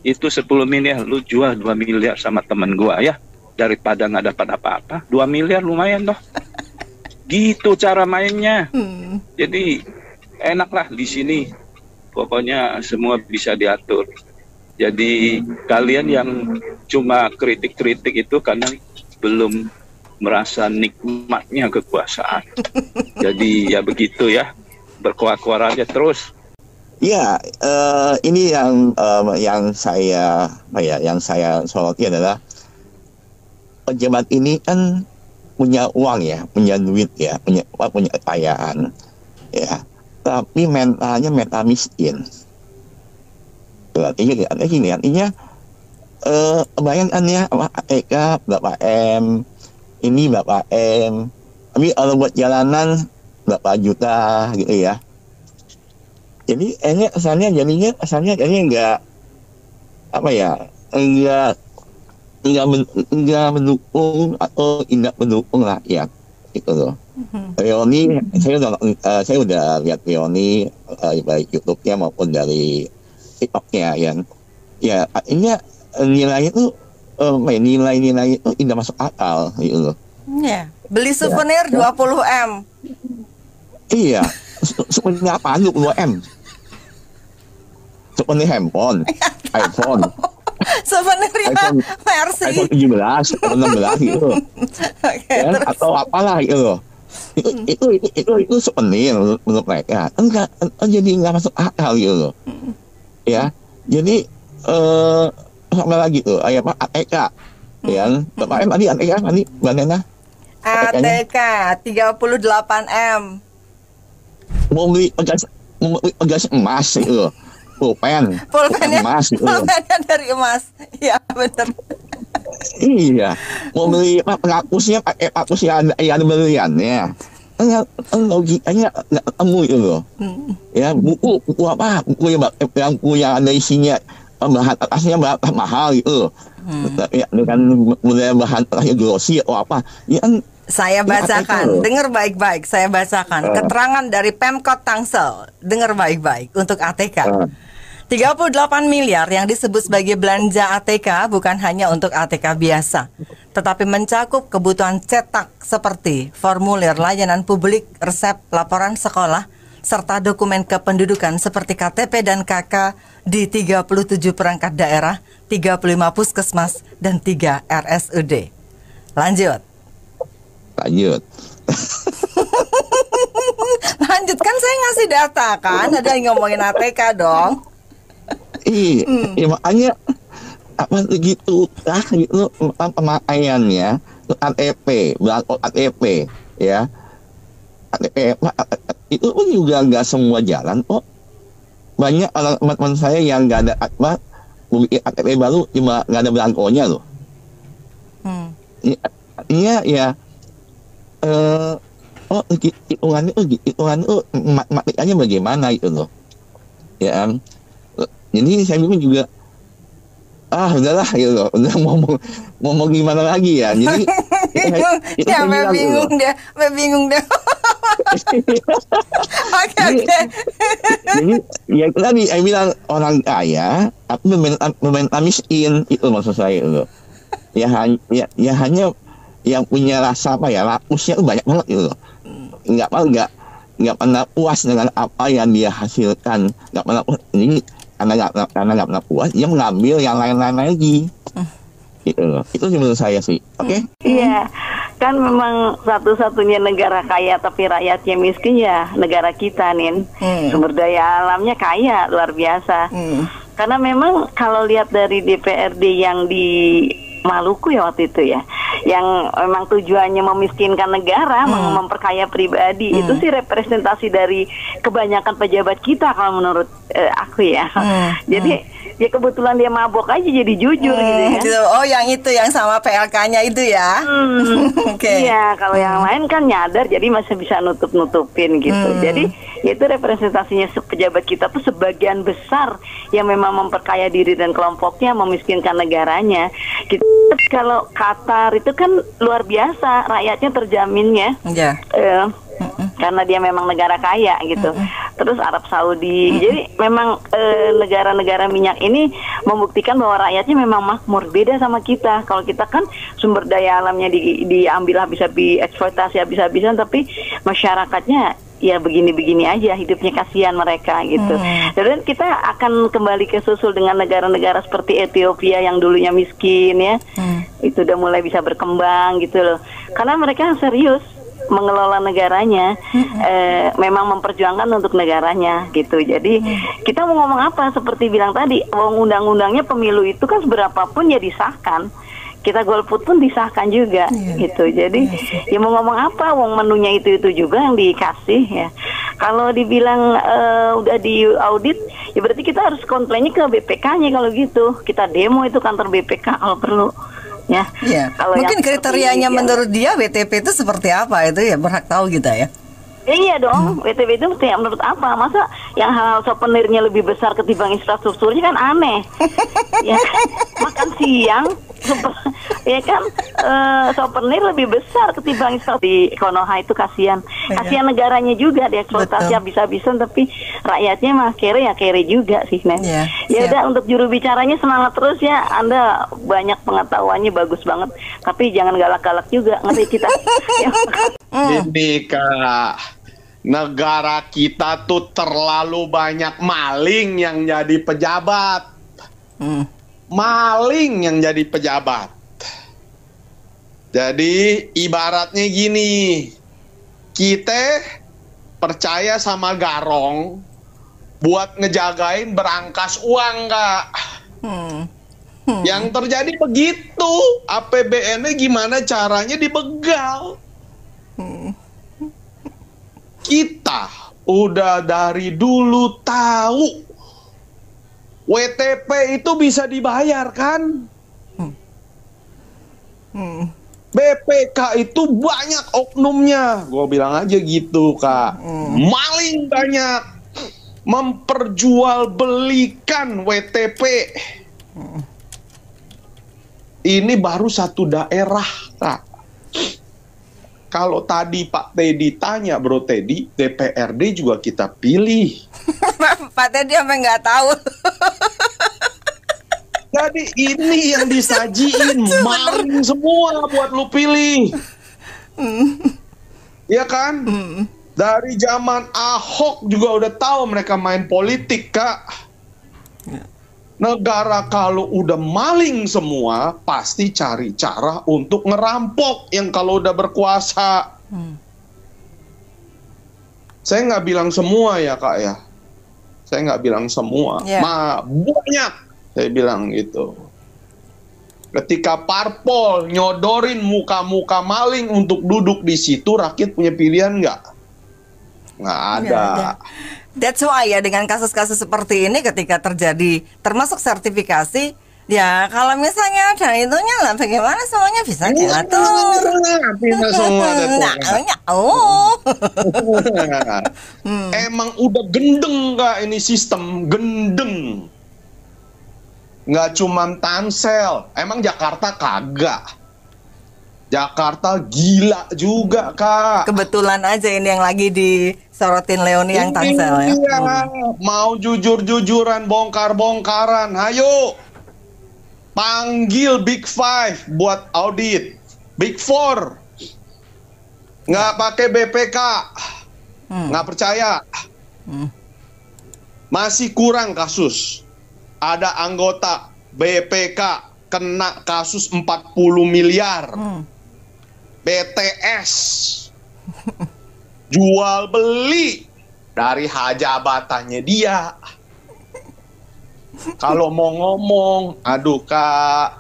Itu 10 miliar, lu jual 2 miliar sama temen gua ya. Daripada nggak dapat apa-apa, 2 miliar lumayan toh. Gitu cara mainnya. Jadi enaklah di sini, pokoknya semua bisa diatur. Jadi kalian yang cuma kritik-kritik itu karena belum merasa nikmatnya kekuasaan. Jadi ya begitu ya, berkuar-kuar aja terus. Ya, ini yang saya soroti adalah pejabat ini kan punya uang ya, punya duit ya, punya kekayaan ya. Tapi mentalnya mental miskin. Artinya bayangannya ATK berapa M, ini berapa M, tapi kalau buat jalanan berapa juta gitu ya. Jadi kesannya enggak enggak mendukung atau tidak mendukung rakyat gitu loh. Reoni, saya udah lihat Reoni baik YouTube-nya maupun dari TikTok-nya ya artinya nilai itu nilai-nilai itu tidak masuk akal gitu loh. Iya, beli souvenir 20M. Iya, souvenir apa 20M? Souvenir handphone, iPhone. Souvenirnya versi iPhone 17, iPhone 16 gitu. Atau apalah gitu loh. Itu souvenir menurut mereka. Enggak, jadi nggak masuk akal gitu loh. Ya, jadi sama lagi tuh, apa ATK, ya. Bapak M tadi ATK tadi, Mbak Nena. ATK 38M. Mau beli gas emas gitu loh. Pulpennya emas gitu. Pulpennya dari emas. Iya benar. Iya. Mau beli penghapusnya pakai penghapus yang ada berliannya. Logikanya nggak ketemu itu loh. Ya buku apa? Buku yang ada isinya bahan atasnya mahal gitu. Ya dengan bahan atasnya glossy atau apa? Ya saya bacakan, dengar baik-baik. Saya bacakan keterangan dari Pemkot Tangsel. Dengar baik-baik untuk ATK. 38 miliar yang disebut sebagai belanja ATK bukan hanya untuk ATK biasa, tetapi mencakup kebutuhan cetak seperti formulir layanan publik, resep, laporan sekolah, serta dokumen kependudukan seperti KTP dan KK di 37 perangkat daerah, 35 puskesmas, dan 3 RSUD. Lanjut. Lanjut, kan saya ngasih data kan, ada yang ngomongin ATK dong. Iya, makanya apa gitu gitu pemakaiannya ATP, belangko ATP ya. ATP itu pun juga nggak semua jalan kok. Banyak orang teman saya yang nggak ada bikin ATP baru cuma nggak ada belangkonya loh. Iya ya. Hitungannya matematikanya bagaimana itu loh. Ya. Jadi saya juga udahlah gitu loh, udah mau gimana lagi ya. Jadi bingung dia. Oke. Jadi ya tadi saya bilang orang kaya tapi meminta miskin, itu maksud saya loh. Ya hanya yang punya rasa apa ya, lapusnya itu banyak banget gitu loh. Nggak pernah puas dengan apa yang dia hasilkan, nggak pernah puas. Ini karena nggak pernah puas, dia mengambil yang lain-lain lagi. Gitu loh. Itu menurut saya sih. Oke? Iya, kan memang satu-satunya negara kaya tapi rakyatnya miskin ya negara kita, Nin. Sumber daya alamnya kaya luar biasa. Karena memang kalau lihat dari DPRD yang di Maluku ya waktu itu ya, yang memang tujuannya memiskinkan negara, memperkaya pribadi, itu sih representasi dari kebanyakan pejabat kita kalau menurut aku ya. Jadi ya kebetulan dia mabok aja jadi jujur gitu ya. Oh yang itu yang sama PLK-nya itu ya. Okay. Iya, kalau yang lain kan nyadar jadi masih bisa nutup-nutupin gitu. Jadi itu representasinya pejabat kita tuh sebagian besar yang memang memperkaya diri dan kelompoknya, memiskinkan negaranya. Gitu. Kalau Qatar itu kan luar biasa, rakyatnya terjaminnya. Karena dia memang negara kaya gitu. Terus Arab Saudi. Jadi memang negara-negara minyak ini membuktikan bahwa rakyatnya memang makmur. Beda sama kita. Kalau kita kan sumber daya alamnya diambil habis-habis, eksploitasi habis-habisan, tapi masyarakatnya ya begini-begini aja, hidupnya kasihan mereka gitu. Dan kita akan kembali ke susul dengan negara-negara seperti Ethiopia yang dulunya miskin ya. Itu udah mulai bisa berkembang gitu loh. Karena mereka serius mengelola negaranya, memang memperjuangkan untuk negaranya gitu. Jadi kita mau ngomong apa, seperti bilang tadi, undang-undangnya pemilu itu kan seberapapun ya disahkan. Kita golput pun disahkan juga gitu. Jadi ya mau ngomong apa, wong menunya itu juga yang dikasih ya. Kalau dibilang udah di audit, ya berarti kita harus komplainnya ke BPK-nya kalau gitu. Kita demo itu kantor BPK kalau perlu. Ya. Kalau mungkin kriterianya menurut dia WTP itu seperti apa itu ya, berhak tahu kita ya. Iya dong, WTP itu menurut apa? Masa yang hal souvenirnya lebih besar ketimbang infrastrukturnya kan aneh. Ya, makan siang ya kan souvenir lebih besar ketimbang di Konoha itu kasihan negaranya juga dieksploitasi habis-habisan, tapi rakyatnya mah kere juga sih Nen. Ya udah, untuk juru bicaranya semangat terus ya, Anda banyak pengetahuannya, bagus banget, tapi jangan galak-galak juga, ngerti kita. Ini Kak, negara kita tuh terlalu banyak maling yang jadi pejabat. Maling yang jadi pejabat. Jadi ibaratnya gini, kita percaya sama Garong buat ngejagain berangkas uang, Kak. Yang terjadi begitu, APBN-nya gimana caranya dibegal. Kita udah dari dulu tahu WTP itu bisa dibayar kan? BPK itu banyak oknumnya, gue bilang aja gitu Kak. Maling banyak, memperjualbelikan WTP. Ini baru satu daerah Kak. Kalau tadi Pak Teddy tanya, Bro Teddy, DPRD juga kita pilih. Pak Teddy sampai nggak tahu. Jadi ini yang disajiin maling semua buat lu pilih. Iya kan? Dari zaman Ahok juga udah tahu mereka main politik, Kak. Negara kalau udah maling semua, pasti cari cara untuk ngerampok yang kalau udah berkuasa. Saya nggak bilang semua ya Kak ya. Saya nggak bilang semua. Banyak saya bilang gitu. Ketika parpol nyodorin muka-muka maling untuk duduk di situ, rakyat punya pilihan nggak? Nggak ada. That's why ya, dengan kasus-kasus seperti ini ketika terjadi termasuk sertifikasi, ya kalau misalnya ada itunya lah, bagaimana semuanya bisa diatur. Bisa semua Emang udah gendeng Kak ini sistem, gendeng. Nggak cuman Tangsel, emang Jakarta kagak. Jakarta gila juga Kak. Kebetulan aja ini yang lagi disorotin Leoni yang Tangsel ya. Mau jujur-jujuran, bongkar-bongkaran, ayo panggil Big Five buat audit. Big Four nggak pakai BPK, nggak percaya. Masih kurang kasus. Ada anggota BPK kena kasus 40 miliar. BTS jual beli dari jabatannya dia. Kalau mau ngomong, aduh Kak,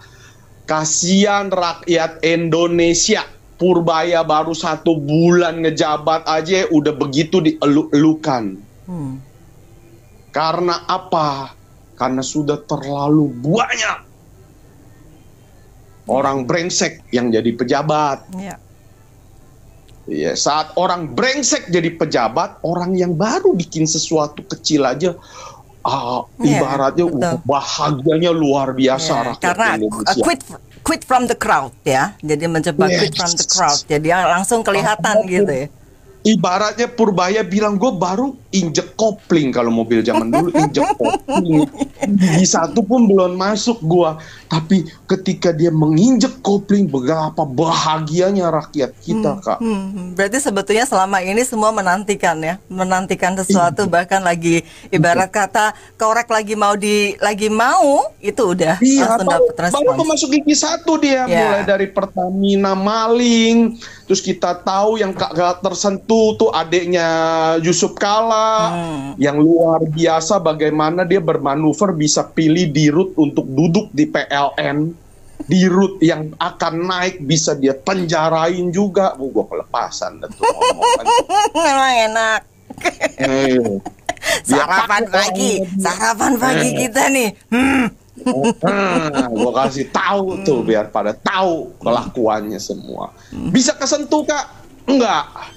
kasihan rakyat Indonesia. Purbaya baru 1 bulan ngejabat aja udah begitu dieluk-elukan. Karena apa? Karena sudah terlalu banyak orang brengsek yang jadi pejabat. Iya, saat orang brengsek jadi pejabat, orang yang baru bikin sesuatu kecil aja, ibaratnya bahagianya luar biasa rakyat karena Indonesia. Quit from the crowd ya, jadi mencoba quit from the crowd, jadi langsung kelihatan gitu ya. Ibaratnya Purbaya bilang, gue baru injek kopling. Kalau mobil zaman dulu injek kopling, di satu pun belum masuk gue. Tapi ketika dia menginjek kopling, berapa bahagianya rakyat kita Kak. Berarti sebetulnya selama ini semua menantikan ya, menantikan sesuatu, bahkan lagi ibarat kata korek lagi mau itu udah langsung dapat respons. Baru masuk gigi 1 dia, mulai dari Pertamina maling, terus kita tahu yang gak tersentuh tuh adiknya Yusuf Kala, yang luar biasa bagaimana dia bermanuver bisa pilih Dirut untuk duduk di PLN. Dirut yang akan naik bisa dia penjarain juga. Gue kelepasan dan tuh ngomong. Memang enak. Sarapan pagi kita nih. Gue kasih tahu tuh biar pada tahu kelakuannya semua. Bisa kesentuh Kak? Enggak.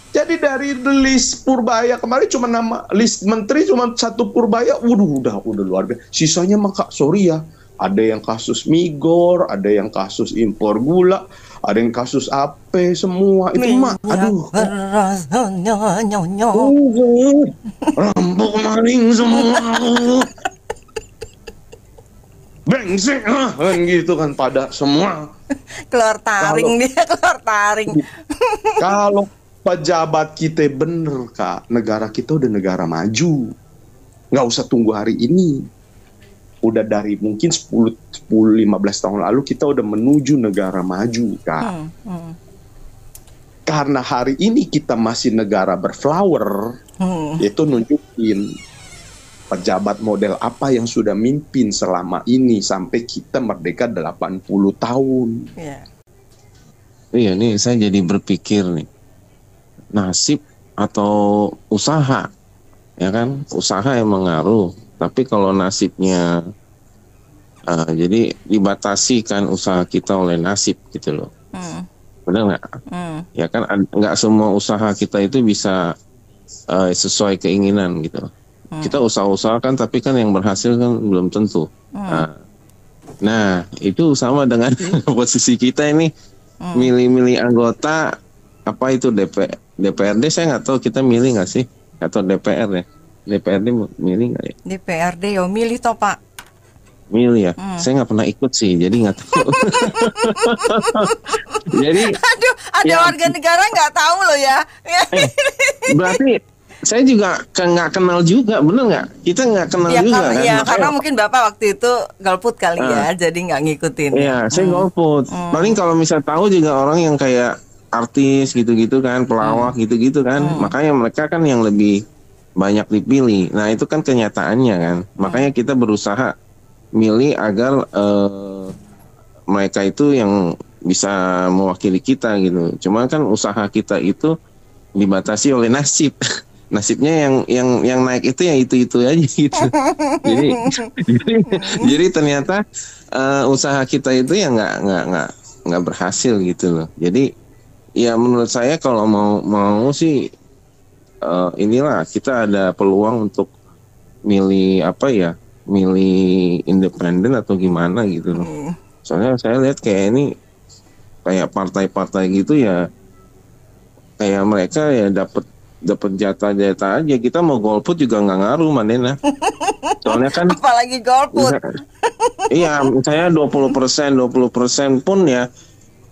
Jadi dari list Purbaya kemarin cuma nama list menteri cuma 1 Purbaya, udah luar biasa. Sisanya mah Kak, sorry ya, ada yang kasus migor, ada yang kasus impor gula, ada yang kasus apa semua itu mak, aduh, rampok maling semua, brengsek kan gitu kan pada semua. Keluar taring dia, keluar taring. Kalau pejabat kita bener Kak, negara kita udah negara maju, nggak usah tunggu hari ini. Udah dari mungkin 10-15 tahun lalu kita udah menuju negara maju Kak. Karena hari ini kita masih negara berflower, itu nunjukin pejabat model apa yang sudah mimpin selama ini sampai kita merdeka 80 tahun. Iya nih saya jadi berpikir nih, nasib atau usaha, ya kan, usaha yang mengaruh. Tapi kalau nasibnya jadi dibatasi kan usaha kita oleh nasib gitu loh. Benar nggak? Ya kan nggak semua usaha kita itu bisa sesuai keinginan gitu. Kita usaha-usaha kan, tapi kan yang berhasil kan belum tentu. Nah itu sama dengan posisi kita ini, milih-milih anggota apa itu DPRD, saya nggak tahu kita milih nggak sih, atau DPR ya. DPRD milih nggak ya? DPRD yo milih toh Pak. Milih ya? Saya nggak pernah ikut sih, jadi nggak tahu. Jadi aduh, ada warga negara nggak tahu loh ya. Berarti saya juga nggak kenal juga, bener nggak? Kita nggak kenal ya, juga kan? Ya karena mungkin Bapak waktu itu golput kali ya, jadi nggak ngikutin. Iya, saya golput. Paling kalau misal tahu juga orang yang kayak artis gitu-gitu kan, pelawak gitu-gitu kan, makanya mereka kan yang lebih banyak dipilih. Nah itu kan kenyataannya kan. Makanya kita berusaha milih agar mereka itu yang bisa mewakili kita gitu. Cuma kan usaha kita itu dibatasi oleh nasib. Nasibnya yang naik itu ya itu aja gitu. jadi ternyata usaha kita itu ya nggak berhasil gitu loh. Jadi ya menurut saya kalau mau sih inilah kita ada peluang untuk milih apa ya, milih independen atau gimana gitu loh. Soalnya saya lihat kayak ini kayak partai-partai gitu ya, kayak mereka ya dapat jatah-jatah aja. Kita mau golput juga nggak ngaruh Mandena. Soalnya kan apalagi golput. Iya, misalnya 20% pun ya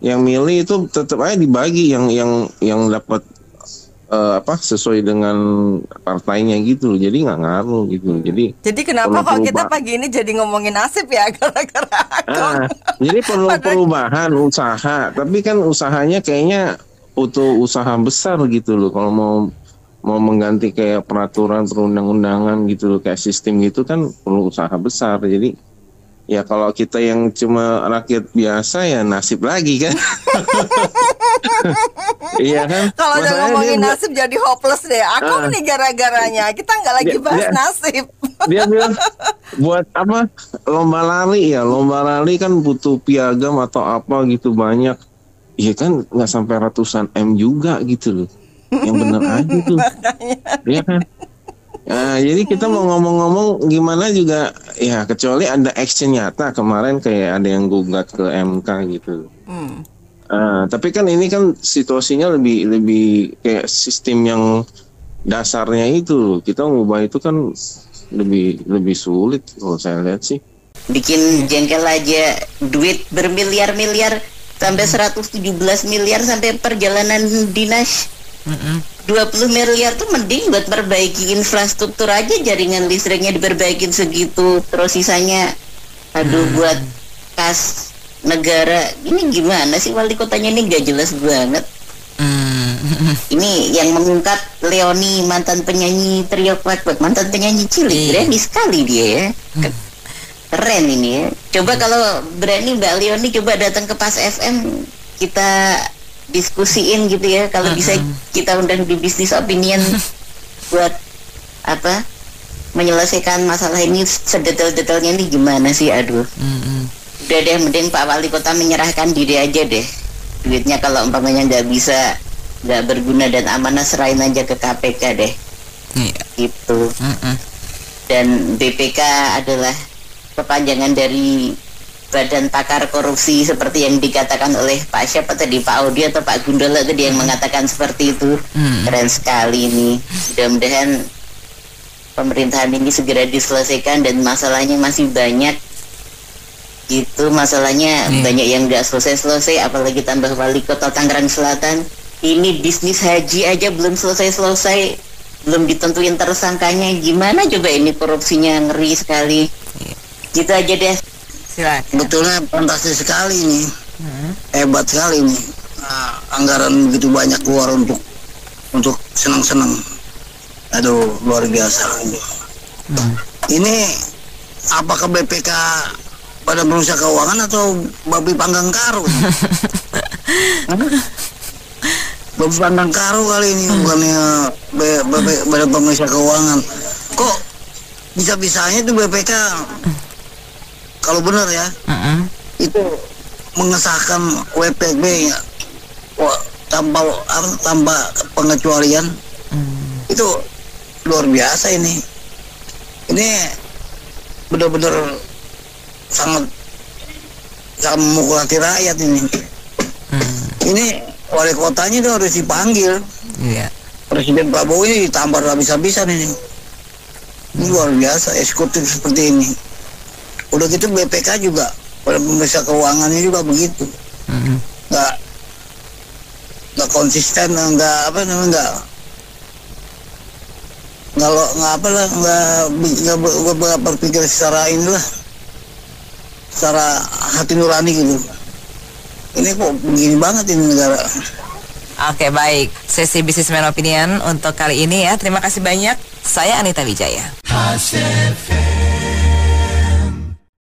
yang milih itu tetap aja dibagi yang dapat sesuai dengan partainya gitu, jadi nggak ngaruh gitu. Jadi kenapa kok kita pagi ini jadi ngomongin nasib ya gara-gara jadi perlu perubahan usaha, tapi kan usahanya kayaknya butuh usaha besar gitu loh. Kalau mau mengganti kayak peraturan perundang-undangan gitu loh, kayak sistem gitu kan perlu usaha besar. Jadi ya kalau kita yang cuma rakyat biasa ya nasib lagi kan. Iya kan. Kalau udah ngomongin nasib jadi hopeless deh. Aku nih gara-garanya kita nggak lagi bahas nasib. Dia bilang buat apa lomba lari ya, lomba lari kan butuh piagam atau apa gitu banyak. Iya kan nggak sampai ratusan M juga gitu loh. Yang bener aja tuh. Iya kan. Nah, jadi kita mau ngomong-ngomong gimana juga ya, kecuali ada action nyata. Kemarin kayak ada yang gugat ke MK gitu. Tapi kan ini kan situasinya lebih kayak sistem yang dasarnya itu. Kita ngubah itu kan lebih sulit kalau saya lihat sih. Bikin jengkel aja, duit bermiliar-miliar sampai 117 miliar sampai perjalanan dinas. 20 miliar tuh mending buat perbaiki infrastruktur aja, jaringan listriknya diperbaikin segitu, terus sisanya buat kas negara. Ini gimana sih wali kotanya ini gak jelas banget. Ini yang mengungkap Leoni, mantan penyanyi trio Quack, mantan penyanyi cilik, berani sekali dia ya. Keren ini ya. Coba kalau berani Mbak Leoni coba datang ke Pas FM, kita diskusiin gitu ya. Kalau bisa kita undang di Bisnis Opinion buat menyelesaikan masalah ini sedetail-detailnya ini gimana sih. Udah deh, mending Pak Wali Kota menyerahkan diri aja deh. Duitnya kalau umpamanya nggak berguna dan amanah, serahin aja ke KPK deh. Gitu. Dan BPK adalah kepanjangan dari Badan Pakar Korupsi seperti yang dikatakan oleh Pak siapa tadi, Pak Audi atau Pak Gundala tadi yang mengatakan seperti itu. Keren sekali ini. Mudah-mudahan pemerintahan ini segera diselesaikan dan masalahnya masih banyak. Gitu masalahnya banyak yang nggak selesai-selesai, apalagi tambah wali kota Tangerang Selatan. Ini bisnis haji aja belum selesai-selesai, belum ditentuin tersangkanya. Gimana coba ini korupsinya, ngeri sekali. Gitu aja deh. Silakan. Betulnya fantastis sekali ini, hebat sekali ini. Anggaran begitu banyak keluar untuk senang-senang. Aduh, luar biasa. Ini apakah BPK Badan Pemeriksa Keuangan atau babi panggang karo? Babi panggang karo kali ini, bukannya Badan Pemeriksa Keuangan. Kok bisa-bisanya itu BPK kalau benar ya, itu mengesahkan WPB ya, tanpa pengecualian, itu luar biasa ini. Ini benar-benar sangat memukul hati rakyat ini. Ini wali kotanya itu harus dipanggil. Presiden Prabowo ini ditambah habis-habisan ini. Ini luar biasa eksekutif seperti ini. Udah gitu BPK juga, pada pemeriksa keuangannya juga begitu, nggak konsisten, nggak berpikir secara inilah, secara hati nurani gitu. Ini kok begini banget ini negara. Oke, baik. Sesi Businessman Opinion untuk kali ini ya. Terima kasih banyak. Saya Anita Wijaya.